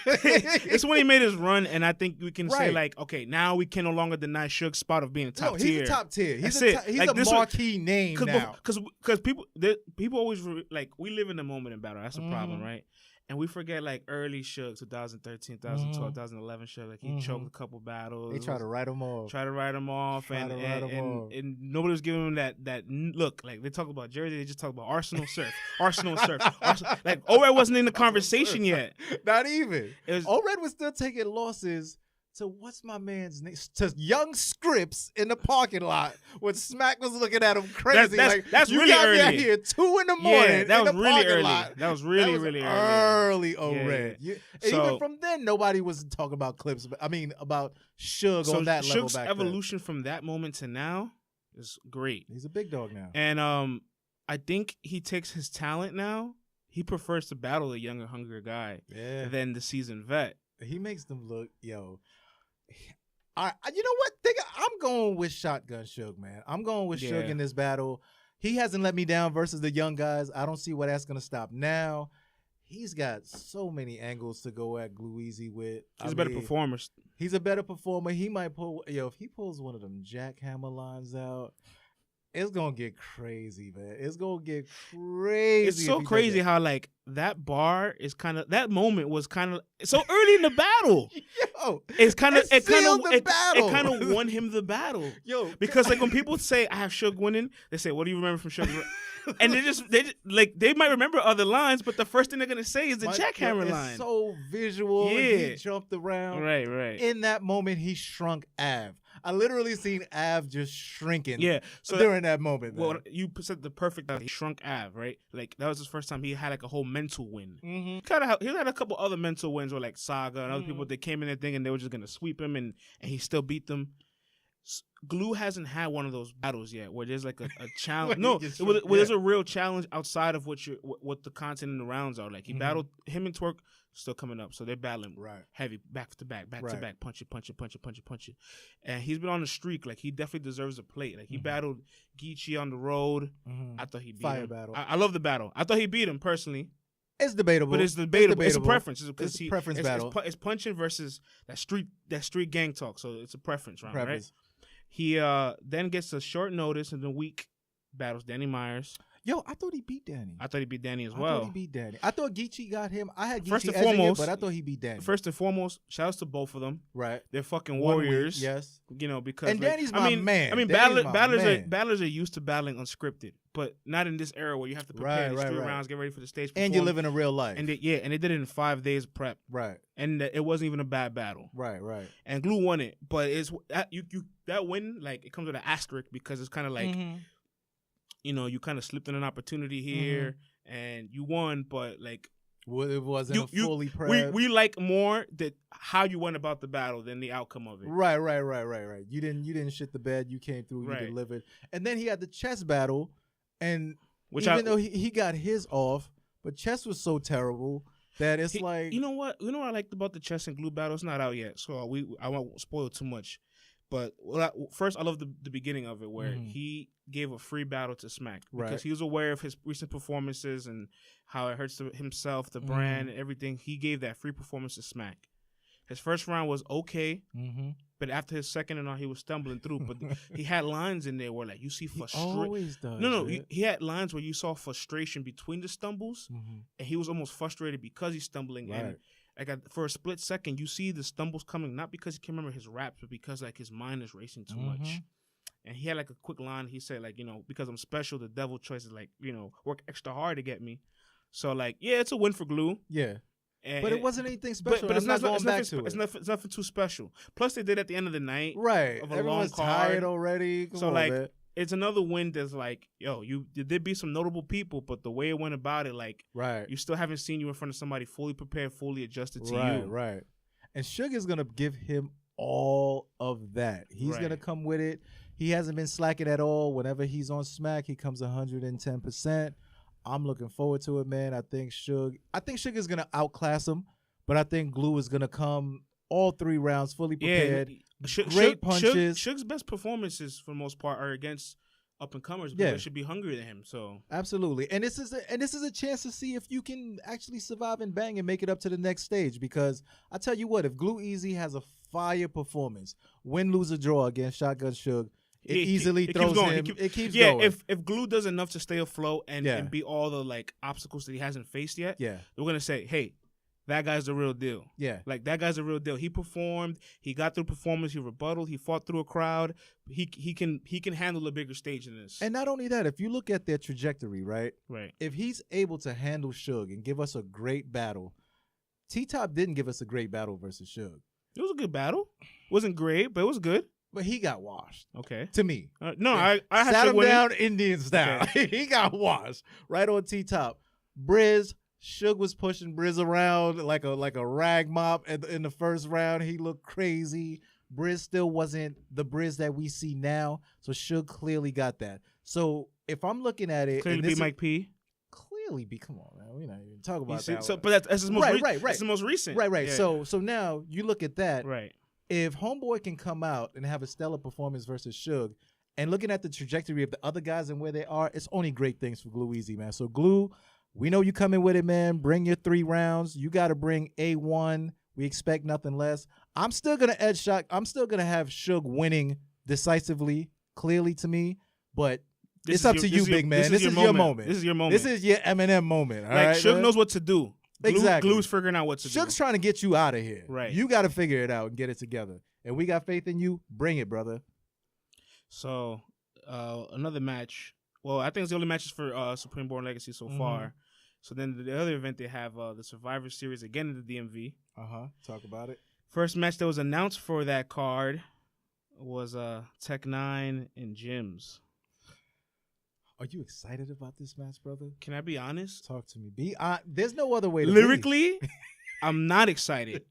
it's when he made his run, and I think we can say like, okay, now we can no longer deny Suge's spot of being a top tier. He's a top tier. He's like, a marquee name now. Because people always like we live in the moment in battle. That's a problem, right? And we forget like early Suge, 2013, 2012, 2011 Suge. Like he choked a couple battles. They try to write him off. And nobody was giving him that look. Like they talk about Jersey, they just talk about Arsenal Surf. Arsenal Surf. Like O-Red wasn't in the conversation yet. Not even. O-Red was still taking losses to what's my man's name? To Young Scripps in the parking lot when Smack was looking at him crazy. That's you really got early. Me out here 2 in the morning. Yeah, that was really early. Lot. That was really really early. O-Red. Yeah. Even from then, nobody was talking about clips. I mean, about Suge on that level Suge's back evolution from that moment to now is great. He's a big dog now. And I think he takes his talent now. He prefers to battle a younger, hungrier guy than the seasoned vet. He makes them look, yo. You know what? I'm going with Shotgun Suge, man. I'm going with Suge in this battle. He hasn't let me down versus the young guys. I don't see why that's going to stop now. He's got so many angles to go at Gluezy with. He's a better performer. He's a better performer. He might pull, if he pulls one of them jackhammer lines out, it's going to get crazy, man. It's going to get crazy. It's so crazy how, like, that bar is kind of, that moment was kind of, so early in the battle. Yo, it kind of won him the battle. Yo, because, like, when people say, I have Suge winning, they say, what do you remember from Suge? And they might remember other lines, but the first thing they're going to say is the jackhammer line. It's so visual. Yeah. And he jumped around. Right. In that moment, he shrunk Av. I literally seen Av just shrinking. Yeah. So during that moment. Well, you said the perfect. He shrunk Av, right? Like that was his first time he had like a whole mental win. Mm-hmm. He had a couple other mental wins with like Saga and other people that came in there thinking they were just gonna sweep him, and he still beat them. Glue hasn't had one of those battles yet where there's like a challenge. There's a real challenge outside of what the content in the rounds are. Like he battled him and Twerk. Still coming up, so they're battling heavy, back to back, to back, punch it. And he's been on the streak. Like he definitely deserves a plate. Like he battled Geechee on the road. I thought he beat him. Battle. I love the battle. I thought he beat him personally. It's debatable, but it's debatable. It's a preference. It's a preference battle. It's punching versus that street gang talk. So it's a preference round, right? He then gets a short notice in the week battles Danny Myers. Yo, I thought he beat Danny. I thought he beat Danny as well. I thought he beat Danny. I thought Geechee got him. I had Geechee first and foremost, but I thought he beat Danny. First and foremost, shout outs to both of them. Right. They're fucking warriors. Yes. You know, because and Danny's my man. I mean, battlers are used to battling unscripted, but not in this era where you have to prepare these 3 rounds, get ready for the stage performance. And you're living a real life. And they did it in 5 days of prep. Right. And it wasn't even a bad battle. Right. And Glue won it, but it's that win, like it comes with an asterisk because it's kind of like. You know, you kind of slipped in an opportunity here, and you won, but like, it wasn't fully prepped. We like more that how you went about the battle than the outcome of it. Right. You didn't shit the bed. You came through. You delivered. And then he had the chess battle, and though he got his off, but chess was so terrible that it's like you know what I liked about the chess and Glue battle. It's not out yet, so I won't spoil too much. But first, I love the beginning of it where he gave a free battle to Smack because he was aware of his recent performances and how it hurts himself, the brand, and everything. He gave that free performance to Smack. His first round was okay. But after his second and all, he was stumbling through. But he had lines in there where like you see frustration. Always does. No, he had lines where you saw frustration between the stumbles, and he was almost frustrated because he's stumbling. Right. And like for a split second, you see the stumbles coming not because he can remember his raps, but because like his mind is racing too much. And he had like a quick line. He said like, you know, because I'm special, the devil choice is like, you know, work extra hard to get me. So like, yeah, it's a win for Glue. Yeah. And, but it wasn't anything special. But it's not going back to it. It's Nothing too special. Plus, they did at the end of the night. Right. Of a Everyone's long card. tired already. Come on, like, man. It's another win that's like, yo, there did be some notable people, but the way it went about it, like, right. You still haven't seen you in front of somebody fully prepared, fully adjusted to you. Right. And Sugar's going to give him all of that. He's going to come with it. He hasn't been slacking at all. Whenever he's on Smack, he comes 110%. I'm looking forward to it, man. I think Sugar's going to outclass him, but I think Glue is going to come all 3 rounds fully prepared. Yeah, great punches. Suge's best performances, for the most part, are against up-and-comers, but they should be hungrier than him. So absolutely. And this is a chance to see if you can actually survive and bang and make it up to the next stage, because I tell you what, if Glue Easy has a fire performance, win, lose, or draw against Shotgun Suge, it easily throws him. It keeps going. Yeah, if Glue does enough to stay afloat and beat all the like obstacles that he hasn't faced yet, we're gonna say, hey, that guy's the real deal. Yeah, like that guy's the real deal. He performed. He got through performance. He rebutted. He fought through a crowd. He can handle a bigger stage than this. And not only that, if you look at their trajectory, right? If he's able to handle Suge and give us a great battle, T-Top didn't give us a great battle versus Suge. It was a good battle. Wasn't great, but it was good. But he got washed. Okay. To me. No, I had sat Suge him winning. down Indian style. Okay. He got washed right on T-Top. Suge was pushing Briz around like a rag mop in the first round. He looked crazy. Briz still wasn't the Briz that we see now. So Suge clearly got that. So if I'm looking at it, clearly beat Mike P. Clearly be. Come on, man. We're not even talking about that. So, but that's his most right. That's the most recent. Right. Yeah. So now you look at that. Right. If Homeboy can come out and have a stellar performance versus Suge, and looking at the trajectory of the other guys and where they are, it's only great things for Glue Easy, man. So Glue, we know you coming with it, man. Bring your 3 rounds. You got to bring A1. We expect nothing less. I'm still going to edge Shock. I'm still going to have Suge winning decisively, clearly to me. But it's up to you, big man. This is your moment. This is your moment. This is your Eminem moment. All right, Suge knows what to do. Exactly. Glue's figuring out what to do. Suge's trying to get you out of here. Right. You got to figure it out and get it together. And we got faith in you. Bring it, brother. So, another match. Well, I think it's the only matches for Supreme Born Legacy so far. So then the other event, they have the Survivor Series again in the DMV. Talk about it. First match that was announced for that card was Tech 9 and Jims. Are you excited about this match, brother? Can I be honest? Talk to me. There's no other way to Lyrically, I'm not excited.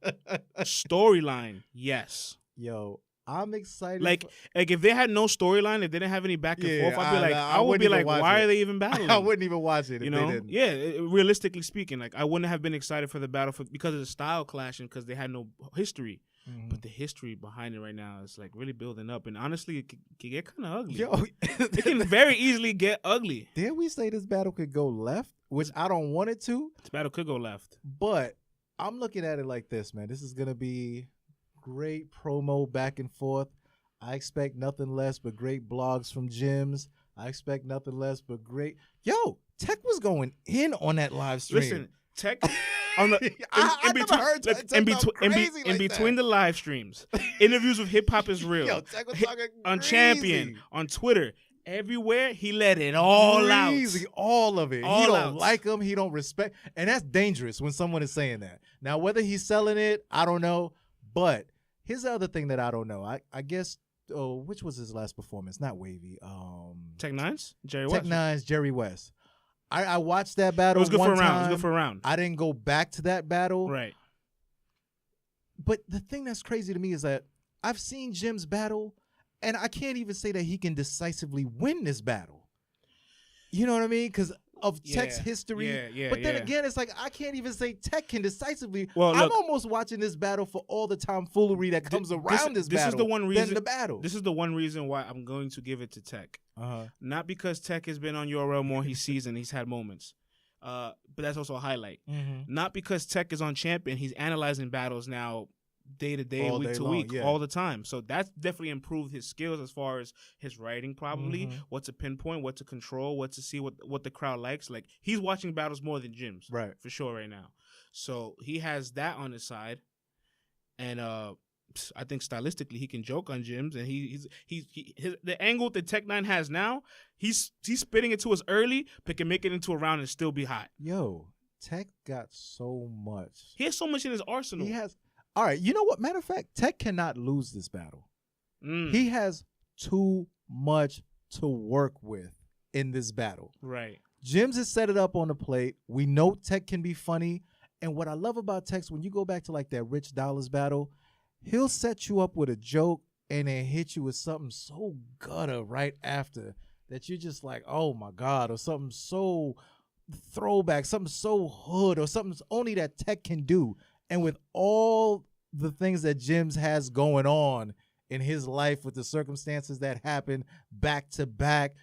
Storyline, yes. Yo, I'm excited. Like if they had no storyline, if they didn't have any back and forth, I would be like, why are they even battling? I wouldn't even watch it if they didn't. Yeah, realistically speaking, like I wouldn't have been excited for the battle because of the style clashing because they had no history. But the history behind it right now is like really building up, and honestly, it can get kind of ugly. Yo, it can very easily get ugly. Did we say this battle could go left? Which I don't want it to. This battle could go left, but I'm looking at it like this, man. This is gonna be great promo back and forth. I expect nothing less but great blogs from Jims. I expect nothing less but great. Yo, Tech was going in on that live stream. Listen, Tech. On the, in between the live streams, interviews with Hip Hop is Real, Yo, Tech was on Champion, on Twitter, everywhere, he let it all out. All of it. All he don't out. like him. He don't respect. And that's dangerous when someone is saying that. Now, whether he's selling it, I don't know. But here's the other thing that I don't know. I guess, which was his last performance? Not Wavy. Tech 9's? Tech 9's Jerry West. I watched that battle. It was good one for a round. time. It was good for a round. I didn't go back to that battle. Right. But the thing that's crazy to me is that I've seen Jim's battle, and I can't even say that he can decisively win this battle. You know what I mean? Because of Tech's history. But then again, it's like I can't even say Tech can decisively. Well, look, I'm almost watching this battle for all the tomfoolery that comes around this battle. This is the one reason. Than the battle. This is the one reason why I'm going to give it to Tech. Not because Tech has been on URL more. He's seasoned. He's had moments. But that's also a highlight. Not because Tech is on Champion. He's analyzing battles now day to day, All week day to long, week, yeah. all the time. So that's definitely improved his skills as far as his writing, probably Mhm. what to pinpoint, what to control, what to see, what the crowd likes. Like he's watching battles more than gyms, Right. for sure, right now. So he has that on his side, and I think stylistically he can joke on gyms, and the angle that Tech 9 has now, he's spitting it to us early, but can make it into a round and still be hot. Yo, Tech got so much. He has so much in his arsenal. He has. All right, you know what? Matter of fact, Tech cannot lose this battle. He has too much to work with in this battle. Right. Jims has set it up on the plate. We know Tech can be funny. And what I love about Tech's, when you go back to like that Rich Dollars battle, he'll set you up with a joke and then hit you with something so gutter right after that you're just like, oh my God, or something so throwback, something so hood, or something only that Tech can do. And with all the things that Jims has going on in his life with the circumstances that happen back to back,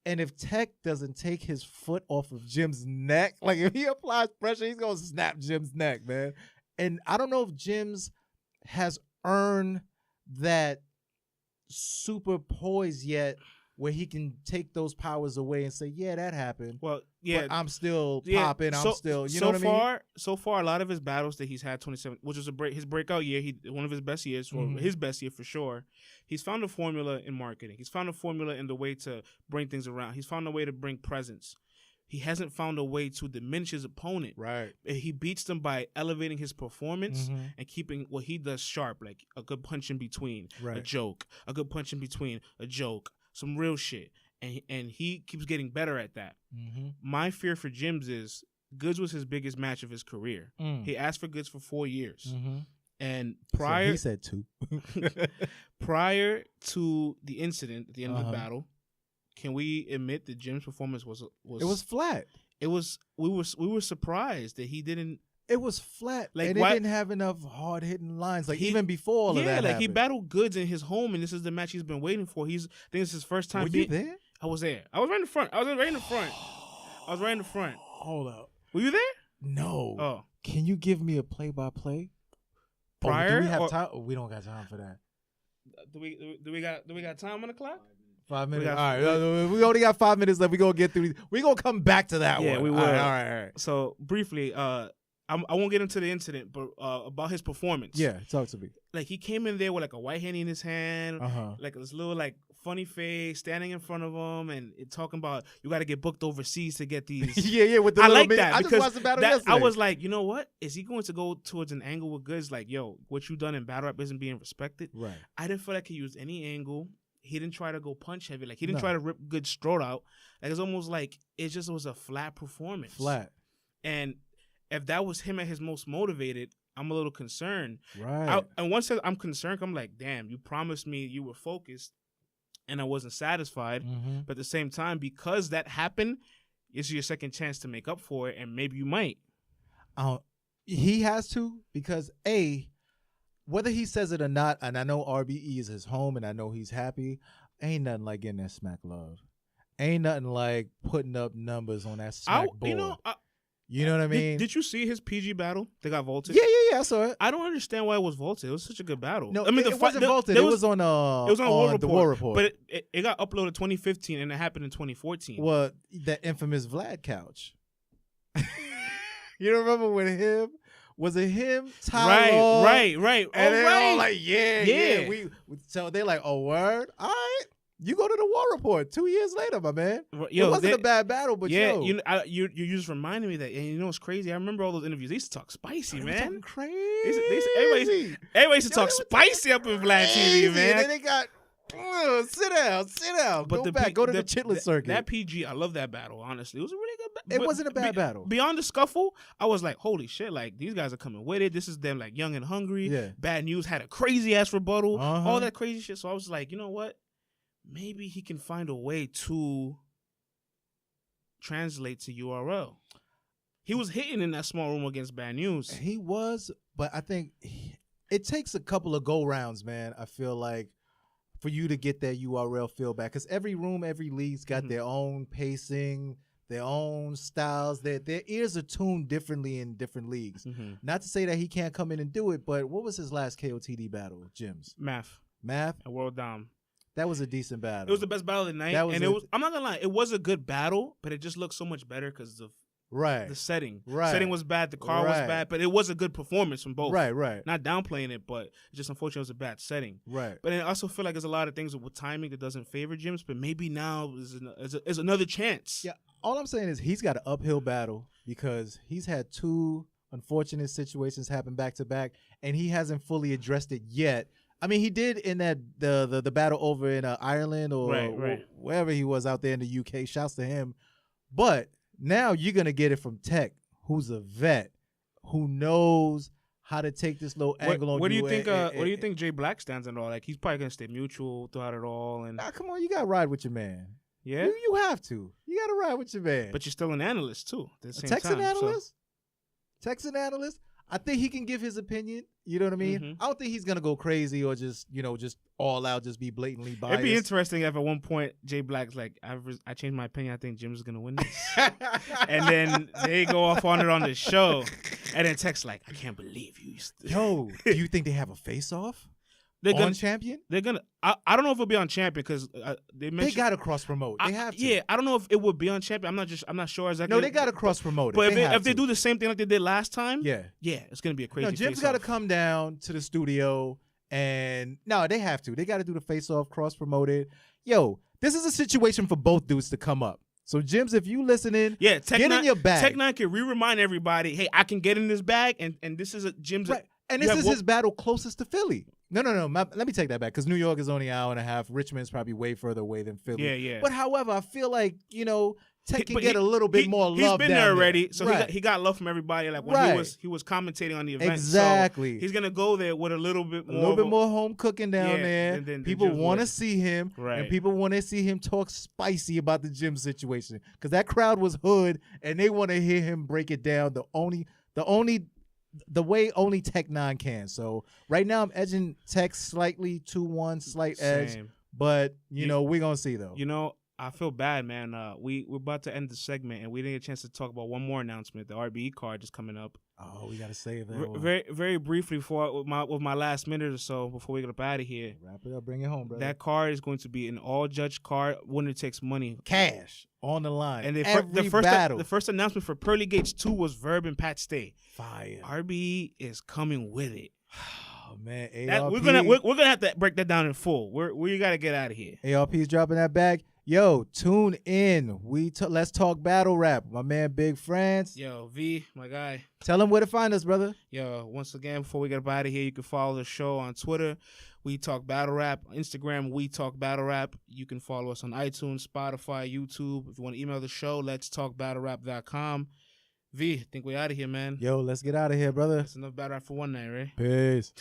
and if Tech doesn't take his foot off of Jim's neck, like if he applies pressure, he's going to snap Jim's neck, man. And I don't know if Jim's has earned that super poise yet where he can take those powers away and say, yeah, that happened. Well, yeah, but I'm still popping. I'm still, you know what I mean? So far, a lot of his battles that he's had 27, which was his breakout year, one of his best years, or his best year for sure. He's found a formula in marketing. He's found a formula in the way to bring things around. He's found a way to bring presence. He hasn't found a way to diminish his opponent. Right. He beats them by elevating his performance and keeping what he does sharp, like a good punch in between, a joke, a good punch in between, a joke, some real shit. And he keeps getting better at that. My fear for Jims is Goods was his biggest match of his career. He asked for Goods for 4 years. And prior... So he said 2. prior to the incident at the end of the battle, can we admit that Jim's performance was it was flat. It was we were surprised that he didn't. It was flat. Like, and he didn't have enough hard hitting lines. Like even before all of that. Like happened. he battled Goods in his home, and this is the match he's been waiting for. I think it's his first time. Were you there? I was there. I was right in the front. I was right in the front. Hold up. Were you there? No. Oh. Can you give me a play-by-play? Prior? Do we have time? We don't got time for that. Do we got time on the clock? 5 minutes. All right. We only got 5 minutes left. We're going to get through these. We're going to come back to that one. Yeah, we will. All right. So, briefly, I won't get into the incident, but about his performance. Yeah, talk to me. Like, he came in there with, like, a white henny in his hand, like this little, like, funny face, standing in front of him, and talking about, you got to get booked overseas to get these. yeah, with the I little like that. I just watched the battle yesterday. I was like, you know what? Is he going to go towards an angle with Goods? Like, yo, what you done in battle rap isn't being respected. Right. I didn't feel like he used any angle. He didn't try to go punch heavy. Like, he didn't try to rip Goods' throat out. Like, it's almost like it just was a flat performance. Flat. And if that was him at his most motivated, I'm a little concerned. Right. And once I'm concerned, I'm like, damn, you promised me you were focused, and I wasn't satisfied. But at the same time, because that happened, it's your second chance to make up for it, and maybe you might. He has to, because whether he says it or not, and I know RBE is his home, and I know he's happy, ain't nothing like getting that smack love. Ain't nothing like putting up numbers on that smack board. You know what I mean? Did you see his PG battle that got vaulted? Yeah, I saw it. I don't understand why it was vaulted. It was such a good battle. No, I mean, it wasn't vaulted. It was on the War Report. But it got uploaded 2015, and it happened in 2014. Well, that infamous Vlad couch. You don't remember when him? Was it him? Tyler? Right. And they're all like, yeah. So they're like, oh, word? All right. You go to the War Report 2 years later, my man. It wasn't a bad battle, but you just reminded me that, and you know what's crazy? I remember all those interviews. They used to talk spicy, man. Crazy. Everybody used to talk spicy up in Vlad TV, man. And then they got, sit down. But go to the Chitlin circuit. That PG, I love that battle, honestly. It was a really good battle. It wasn't a bad battle. Beyond the scuffle, I was like, holy shit, like, these guys are coming with it. This is them, like, young and hungry. Yeah. Bad News had a crazy-ass rebuttal. All that crazy shit. So I was like, you know what? Maybe he can find a way to translate to URL. He was hitting in that small room against Bad News. He was, but I think it takes a couple of go-rounds, man, I feel like, for you to get that URL feel back. Because every room, every league's got their own pacing, their own styles. Their ears are tuned differently in different leagues. Mm-hmm. Not to say that he can't come in and do it, but what was his last KOTD battle, Jim's? Math Math? and World Dom. That was a decent battle. It was the best battle of the night, and I'm not gonna lie, it was a good battle, but it just looked so much better because of the setting. Right. Setting was bad, the car was bad, but it was a good performance from both. Right. Not downplaying it, but just unfortunately it was a bad setting. Right. But I also feel like there's a lot of things with timing that doesn't favor Jim's, but maybe now is another chance. Yeah. All I'm saying is he's got an uphill battle because he's had 2 unfortunate situations happen back to back, and he hasn't fully addressed it yet. I mean, he did in that the battle over in Ireland or wherever he was out there in the UK. Shouts to him. But now you're gonna get it from Tech, who's a vet, who knows how to take this little angle on you. What do you think? What do you think Jay Black stands in all? Like he's probably gonna stay mutual throughout it all. And come on, you gotta ride with your man. Yeah, you have to. You gotta ride with your man. But you're still an analyst too. At the same Texan time, analyst. Texan analyst. I think he can give his opinion. You know what I mean? Mm-hmm. I don't think he's gonna go crazy or just all out, just be blatantly biased. It'd be interesting if at one point Jay Black's like, I changed my opinion. I think Jim's gonna win this, and then they go off on it on the show, and then Tech's like, I can't believe you. Yo, do you think they have a face-off? On Champion? They're gonna. I don't know if it'll be on Champion because they gotta cross promote. They have to. Yeah, I don't know if it would be on Champion. I'm not sure exactly. No, they gotta cross promote. But if they do the same thing like they did last time, yeah, it's gonna be a crazy. No, Jim's gotta come down to the studio and they have to. They gotta do the face off, cross promote it. Yo, this is a situation for both dudes to come up. So Jims, if you listening, get in your bag. Tech 9 can remind everybody, hey, I can get in this bag, and this is a Jim's. Right. And this is his battle closest to Philly. No. Let me take that back because New York is only an hour and a half. Richmond's probably way further away than Philly. Yeah. But however, I feel like, Tech can get a little bit more love. He's been there already, there. So he got love from everybody. Like when he was commentating on the event. Exactly. So he's gonna go there with a little bit more home cooking down there. People want to see him, right. And people want to see him talk spicy about the gym situation because that crowd was hood, and they want to hear him break it down the way only Tech 9 can. So right now I'm edging Tech slightly 2-1, slight edge. But we're gonna see though. I feel bad, man. We're about to end the segment, and we didn't get a chance to talk about one more announcement. The RBE card is coming up. Oh, we gotta save that. Very, very briefly with my last minute or so before we get up out of here. Wrap it up, bring it home, brother. That card is going to be an all-judge card. Winner takes money, cash on the line. And the first announcement for Pearly Gates 2 was Verb and Pat Stay. Fire. RBE is coming with it. Oh man, we're gonna have to break that down in full. We gotta get out of here. ARP's dropping that bag. Yo, tune in. Let's talk battle rap. My man, Big France. Yo, V, my guy. Tell him where to find us, brother. Yo, once again, before we get up out of here, you can follow the show on Twitter. We Talk Battle Rap. Instagram, We Talk Battle Rap. You can follow us on iTunes, Spotify, YouTube. If you want to email the show, let's talk battlerap.com. V, I think we're out of here, man. Yo, let's get out of here, brother. That's enough battle rap for one night, right? Peace.